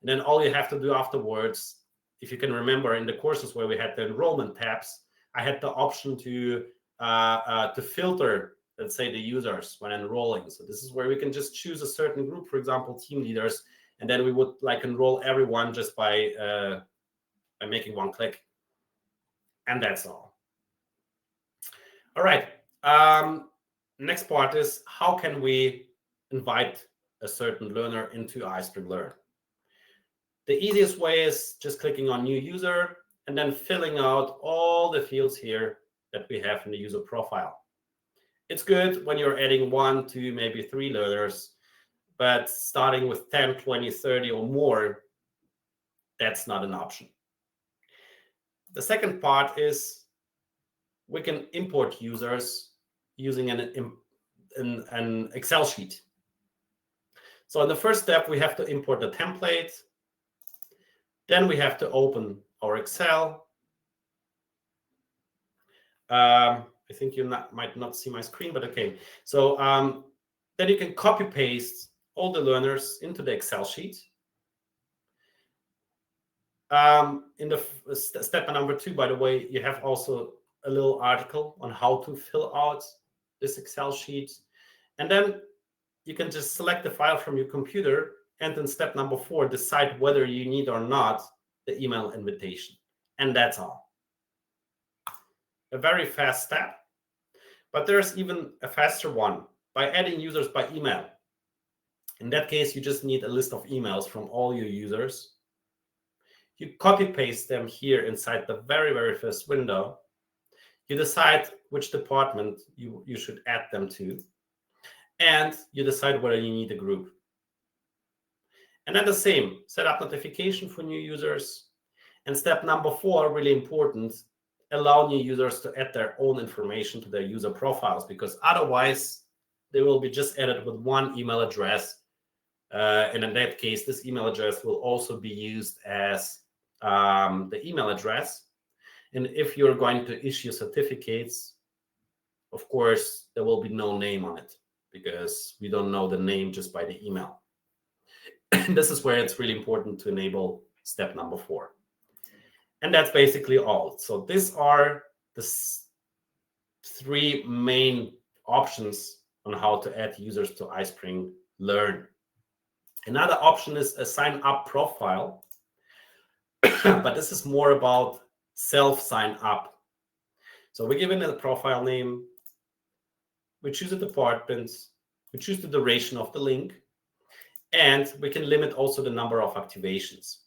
And then all you have to do afterwards, if you can remember in the courses where we had the enrollment tabs, I had the option to filter, let's say, the users when enrolling. So this is where we can just choose a certain group, for example, team leaders, and then we would like enroll everyone just by making one click. And that's all. All right. Next part is, how can we invite a certain learner into iSpring Learn? The easiest way is just clicking on new user and then filling out all the fields here that we have in the user profile. It's good when you're adding 1, 2, maybe 3 learners, but starting with 10, 20, 30 or more, that's not an option. The second part is we can import users using an Excel sheet. So in the first step, we have to import the template. Then we have to open our Excel. I think you might not see my screen, but okay. So then you can copy paste all the learners into the Excel sheet. In the step number 2, by the way, you have also a little article on how to fill out this Excel sheet. And then you can just select the file from your computer, and in step number 4, decide whether you need or not the email invitation. And that's all. A very fast step, but there's even a faster one by adding users by email. In that case, you just need a list of emails from all your users. You copy paste them here inside the very, very first window. You decide which department you should add them to, and you decide whether you need a group. And then the same, set up notification for new users. And step number 4, really important, allow new users to add their own information to their user profiles, because otherwise they will be just added with one email address. And in that case, this email address will also be used as the email address. And if you're going to issue certificates, of course, there will be no name on it, because we don't know the name just by the email. This is where it's really important to enable step number 4. And that's basically all. So these are the 3 main options on how to add users to iSpring Learn. Another option is a sign up profile, but this is more about self sign up. So we give it a profile name, we choose a department, we choose the duration of the link, and we can limit also the number of activations.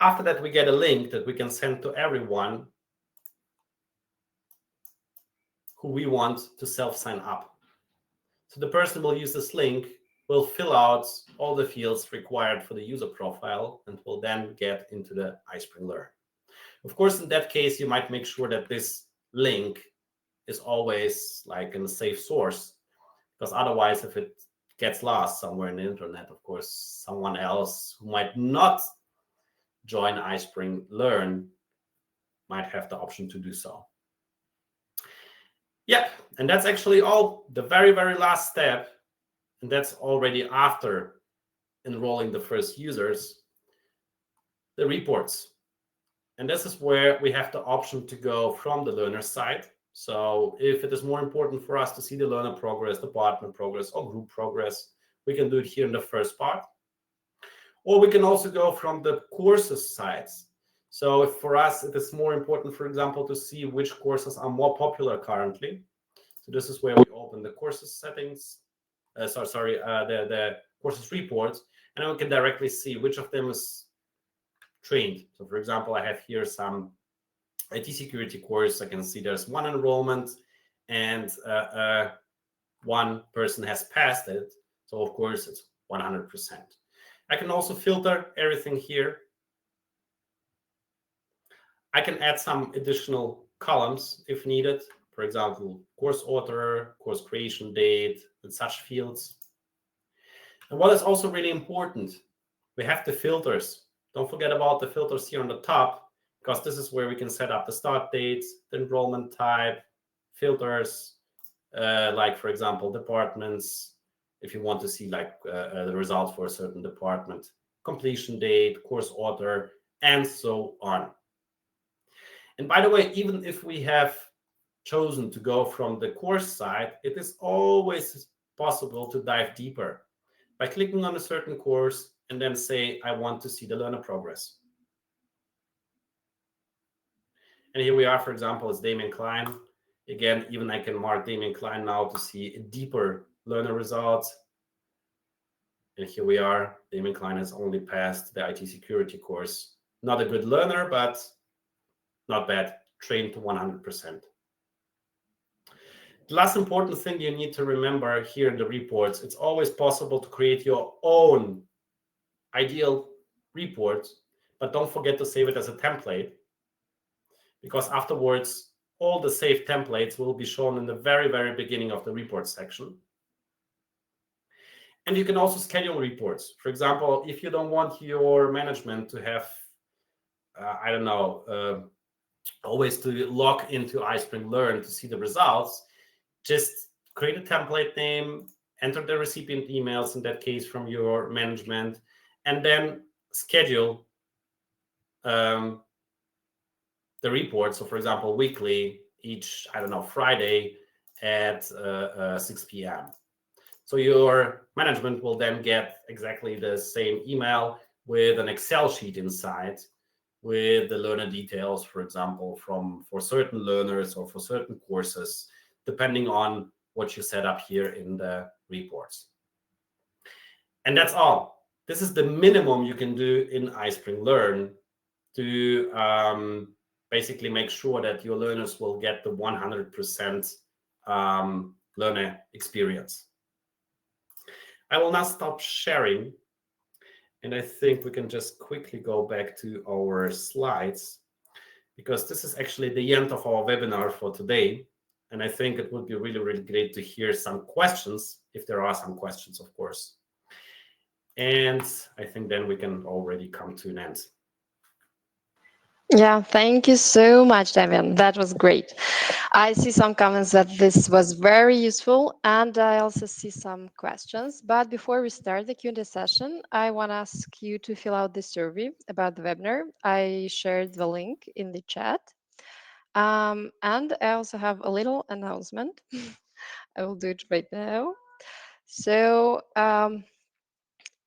After that, we get a link that we can send to everyone who we want to self-sign up. So the person will use this link, will fill out all the fields required for the user profile, and will then get into the iSpring Learn. Of course, in that case, you might make sure that this link is always like in a safe source, because otherwise, if it gets lost somewhere in the internet, of course, someone else who might not join iSpring Learn might have the option to do so. Yeah, and that's actually all. The very, very last step, and that's already after enrolling the first users, the reports. And this is where we have the option to go from the learner side. So if it is more important for us to see the learner progress, department progress, or group progress, we can do it here in the first part. Or we can also go from the courses sides. So if for us, it is more important, for example, to see which courses are more popular currently. So this is where we open the courses settings, the courses reports, and then we can directly see which of them is trained. So for example, I have here some IT security course. I can see there's 1 enrollment and 1 person has passed it. So of course, it's 100%. I can also filter everything here. I can add some additional columns if needed. For example, course author, course creation date, and such fields. And what is also really important, we have the filters. Don't forget about the filters here on the top, because this is where we can set up the start date, the enrollment type, filters, like for example, departments, if you want to see like the results for a certain department, completion date, course author, and so on. And by the way, even if we have chosen to go from the course side, it is always possible to dive deeper by clicking on a certain course and then say, I want to see the learner progress. And here we are, for example, it's Damien Klein. Again, even I can mark Damien Klein now to see a deeper learner results. And here we are, Damien Klein has only passed the IT security course. Not a good learner, but not bad, trained to 100%. The last important thing you need to remember here in the reports, it's always possible to create your own ideal report, but don't forget to save it as a template, because afterwards, all the saved templates will be shown in the very, very beginning of the report section. And you can also schedule reports. For example, if you don't want your management to have, I don't know, always to log into iSpring Learn to see the results, just create a template name, enter the recipient emails, in that case from your management, and then schedule the report. So for example, weekly, each, I don't know, Friday at 6 p.m. So your management will then get exactly the same email with an Excel sheet inside with the learner details, for example, for certain learners or for certain courses, depending on what you set up here in the reports. And that's all. This is the minimum you can do in iSpring Learn to basically make sure that your learners will get the 100% learner experience. I will now stop sharing, and I think we can just quickly go back to our slides, because this is actually the end of our webinar for today. And I think it would be really, really great to hear some questions, if there are some questions, of course. And I think then we can already come to an end. Yeah, thank you so much, Damien. That was great. I see some comments that this was very useful, and I also see some questions. But before we start the Q&A session, I want to ask you to fill out the survey about the webinar. I shared the link in the chat. And I also have a little announcement. I will do it right now. So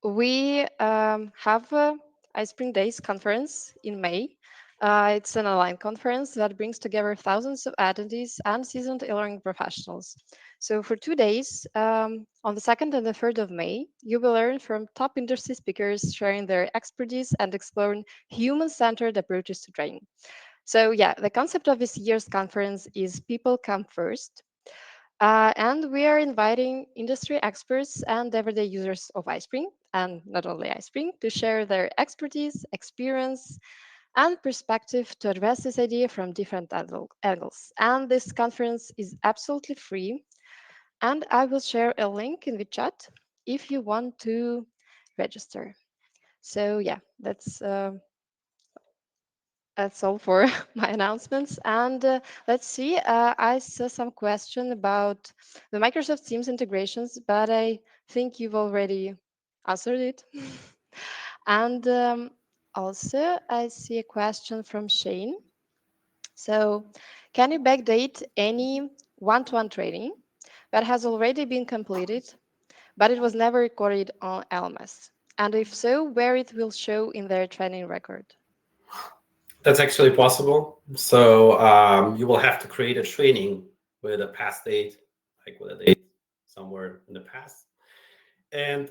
we have a iSpring Days conference in May. It's an online conference that brings together thousands of attendees and seasoned e-learning professionals. So for 2 days, on the 2nd and the 3rd of May, you will learn from top industry speakers sharing their expertise and exploring human-centered approaches to training. So yeah, the concept of this year's conference is people come first. And we are inviting industry experts and everyday users of iSpring, and not only iSpring, to share their expertise, experience, and perspective to address this idea from different angles. And this conference is absolutely free. And I will share a link in the chat if you want to register. So yeah, that's all for my announcements. And let's see, I saw some question about the Microsoft Teams integrations, but I think you've already answered it. And also, I see a question from Shane. So, can you backdate any one-to-one training that has already been completed, but it was never recorded on LMS? And if so, where it will show in their training record? That's actually possible. So you will have to create a training with a past date, like with a date somewhere in the past. And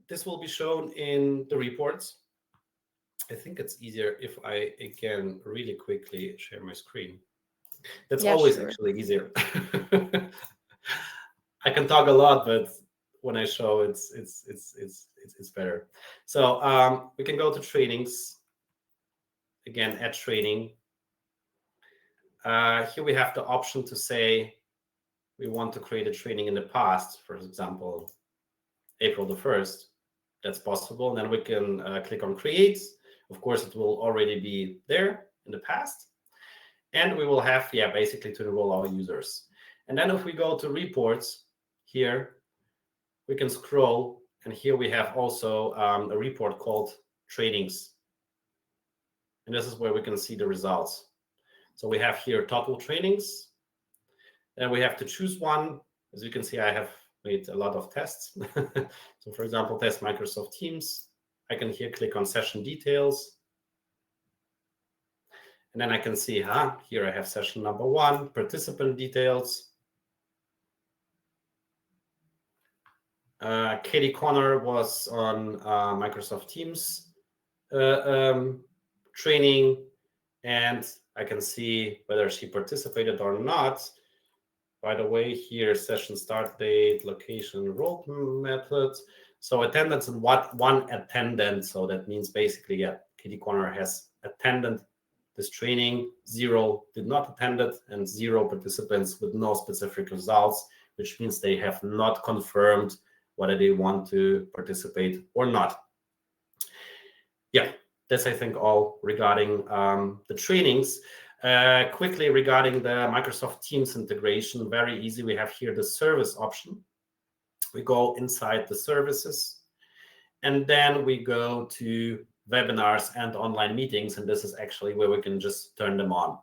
this will be shown in the reports. I think it's easier if I, again, really quickly share my screen. That's always actually easier. I can talk a lot, but when I show, it's better. So we can go to trainings. Again, add training. Here we have the option to say we want to create a training in the past, for example, April the 1st. That's possible. And then we can click on create. Of course, it will already be there in the past. And we will have, basically to enroll our users. And then if we go to reports here, we can scroll. And here we have also a report called trainings. And this is where we can see the results. So we have here total trainings. Then we have to choose one. As you can see, I have made a lot of tests. So for example, test Microsoft Teams. I can here click on session details. And then I can see, here I have session number 1, participant details. Katie Connor was on Microsoft Teams training, and I can see whether she participated or not. By the way, here session start date, location, enrollment method. So attendance and one attendant. So that means basically, Katie Connor has attended this training, 0 did not attend it, and 0 participants with no specific results, which means they have not confirmed whether they want to participate or not. That's, I think, all regarding the trainings. Quickly regarding the Microsoft Teams integration, very easy. We have here the service option. We go inside the services, and then we go to webinars and online meetings, and this is actually where we can just turn them on.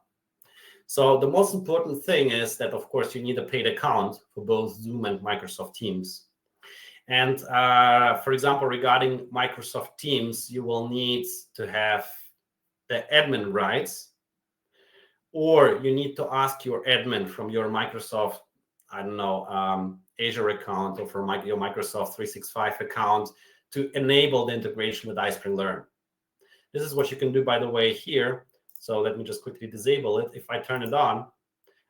So the most important thing is that, of course, you need a paid account for both Zoom and Microsoft Teams. And for example, regarding Microsoft Teams, you will need to have the admin rights, or you need to ask your admin from your Microsoft, I don't know, Azure account or from your Microsoft 365 account to enable the integration with iSpring Learn. This is what you can do, by the way, here. So let me just quickly disable it. If I turn it on,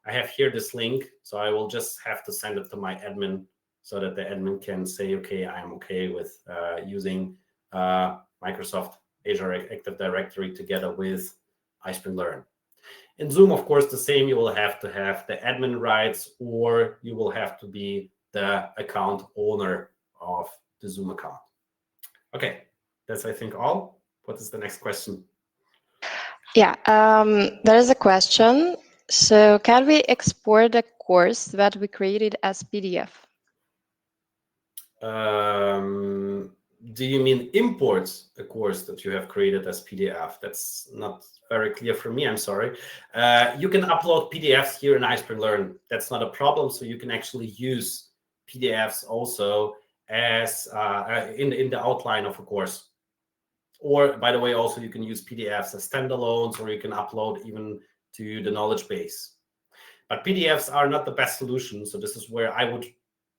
I have here this link. So I will just have to send it to my admin so that the admin can say, okay, I'm okay with using Microsoft Azure Active Directory together with iSpring Learn. In Zoom, of course, the same. You will have to have the admin rights, or you will have to be the account owner of the Zoom account. Okay, that's, I think, all. What is the next question? Yeah, there is a question. So can we export a course that we created as PDF? Do you mean import a course that you have created as PDF? That's not very clear for me, I'm sorry. You can upload PDFs here in iSpring Learn. That's not a problem. So you can actually use PDFs also as in the outline of a course. Or, by the way, also you can use PDFs as standalones, or you can upload even to the knowledge base. But PDFs are not the best solution. So this is where I would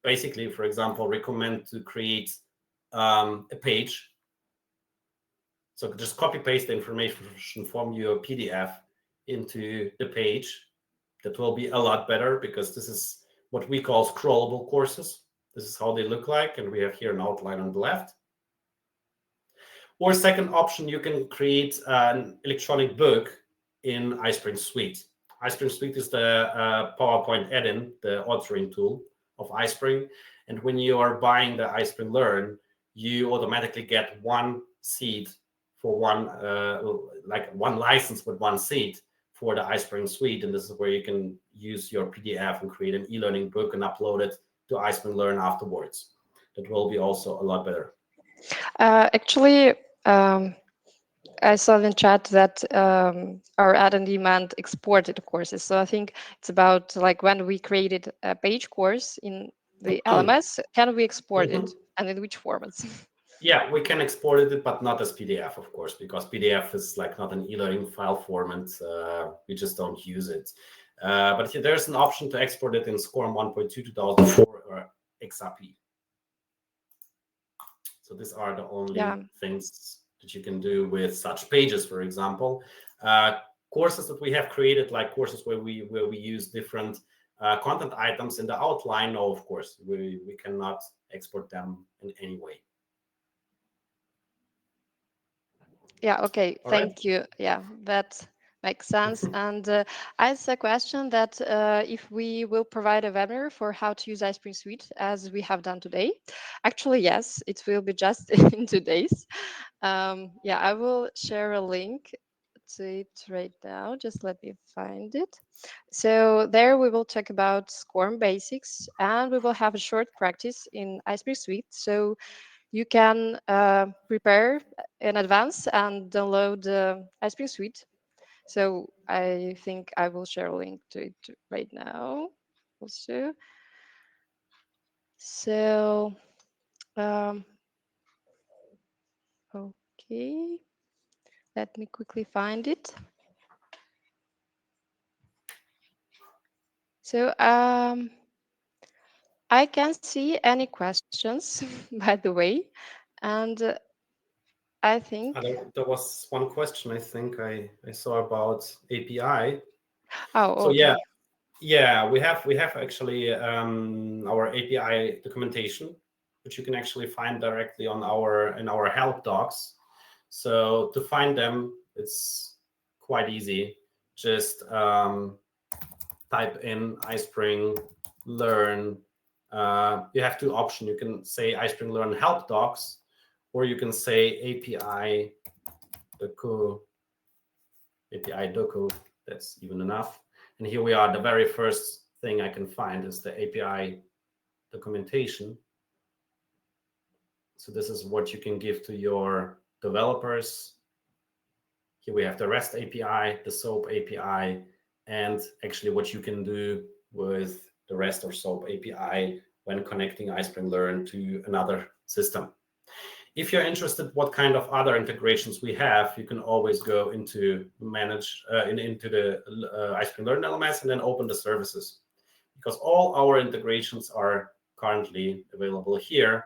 basically, for example, recommend to create a page. So just copy paste the information from your PDF into the page. That will be a lot better, because this is what we call scrollable courses. This is how they look like. And we have here an outline on the left. Or second option, you can create an electronic book in iSpring Suite. iSpring Suite is the PowerPoint add-in, the authoring tool of iSpring. And when you are buying the iSpring Learn, you automatically get one seat for one license with one seat for the iSpring Suite. And this is where you can use your PDF and create an e-learning book and upload it to iSpring Learn afterwards. That will be also a lot better. Actually, I saw in chat that our add-on demand exported courses. So I think it's about like when we created a page course in the LMS, can we export it, and in which formats? Yeah, we can export it, but not as PDF, of course, because PDF is like not an e-learning file format. We just don't use it. But there's an option to export it in SCORM 1.2 2004 or XRP. So these are the only things that you can do with such pages, for example. Courses that we have created, like courses where we use different content items in the outline, no, of course, we cannot export them in any way. Yeah, okay, thank you. Yeah, that Makes sense. And I asked a question that if we will provide a webinar for how to use iSpring Suite as we have done today. Actually, yes, it will be just in 2 days. Yeah, I will share a link to it right now. Just let me find it. So there we will talk about SCORM basics, and we will have a short practice in iSpring Suite. So you can prepare in advance and download the iSpring Suite. So I think I will share a link to it right now also. So, um, okay, let me quickly find it. So, I can't see any questions, by the way, and I think. There was one question I think I saw about API. Oh, So yeah, okay. yeah, we have actually our API documentation, which you can actually find directly on our help docs. So to find them, it's quite easy. Just type in iSpring Learn. You have two options. You can say iSpring Learn help docs, or you can say API docu. API docu. That's even enough. And here we are. The very first thing I can find is the API documentation. So this is what you can give to your developers. Here we have the REST API, the SOAP API, and actually what you can do with the REST or SOAP API when connecting iSpring Learn to another system. If you're interested what kind of other integrations we have, you can always go into into the iSpring Learn LMS and then open the services, because all our integrations are currently available here.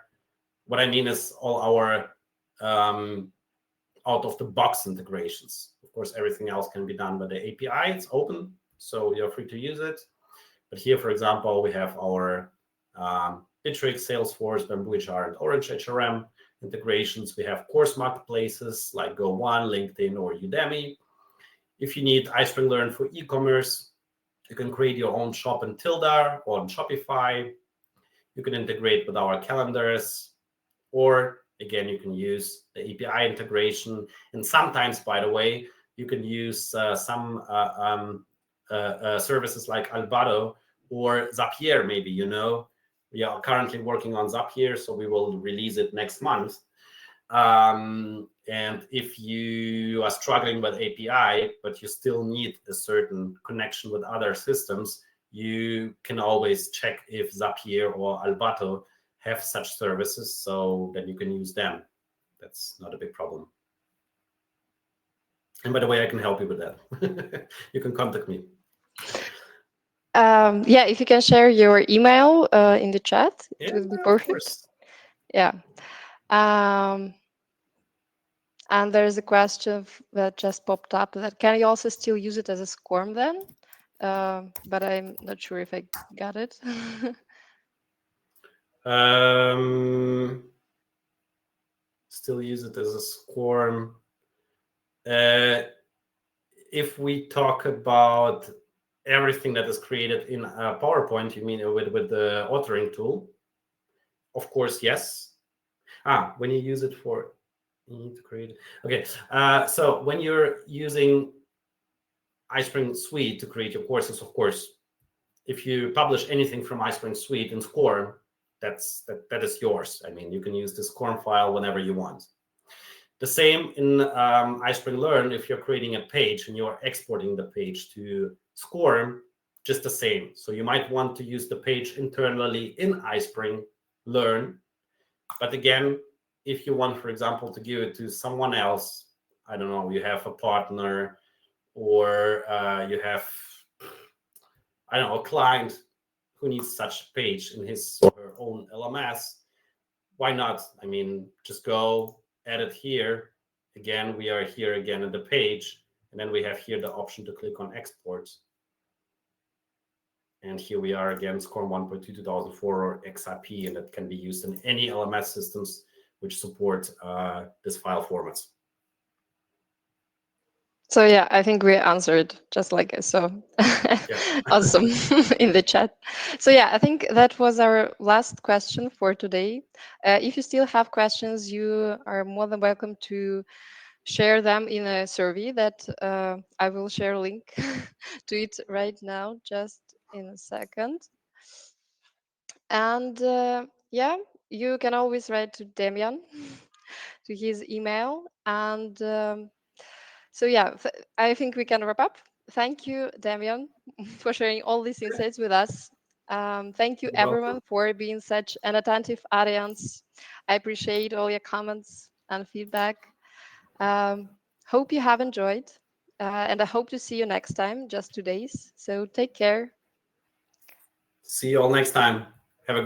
What I mean is all our out of the box integrations. Of course, everything else can be done by the API. It's open, so you're free to use it. But here, for example, we have our Bittrex, Salesforce, Bamboo HR, and Orange HRM integrations. We have course marketplaces like Go1, LinkedIn, or Udemy. If you need iSpring Learn for e-commerce, you can create your own shop in Tildar or on Shopify. You can integrate with our calendars, or again, you can use the API integration. And sometimes, by the way, you can use some services like Alvaro or Zapier, maybe, We are currently working on Zapier, so we will release it next month. And if you are struggling with API, but you still need a certain connection with other systems, you can always check if Zapier or Albato have such services, so then you can use them. That's not a big problem. And by the way, I can help you with that. You can contact me. Yeah, if you can share your email in the chat, it would be perfect. Of course. Yeah. And there's a question that just popped up that can you also still use it as a SCORM then? But I'm not sure if I got it. Still use it as a SCORM. If we talk about everything that is created in PowerPoint, you mean with the authoring tool? Of course, yes. When you use it for, you need to create. Okay, so when you're using iSpring Suite to create your courses, of course, if you publish anything from iSpring Suite in SCORM, that is yours. I mean, you can use this SCORM file whenever you want. The same in iSpring Learn. If you're creating a page and you're exporting the page to SCORM, just the same. So you might want to use the page internally in iSpring Learn. But again, if you want, for example, to give it to someone else, I don't know, you have a partner or you have, I don't know, a client who needs such a page in his or her own LMS, why not? I mean, just go edit here. Again, we are here again at the page, and then we have here the option to click on export. And here we are again, SCORM 1.2 2004 or XIP, and that can be used in any LMS systems which support this file formats. So yeah, I think we answered just like so Yeah. awesome in the chat. So yeah, I think that was our last question for today. If you still have questions, you are more than welcome to share them in a survey that I will share a link to it right now, just in a second. And yeah, you can always write to Damian to his email. And so yeah, I think we can wrap up. Thank you, Damian, for sharing all these insights with us. Thank you, You're welcome. everyone, for being such an attentive audience. I appreciate all your comments and feedback. Um, hope you have enjoyed, and I hope to see you next time, just 2 days. So take care. See you all next time. Have a great day.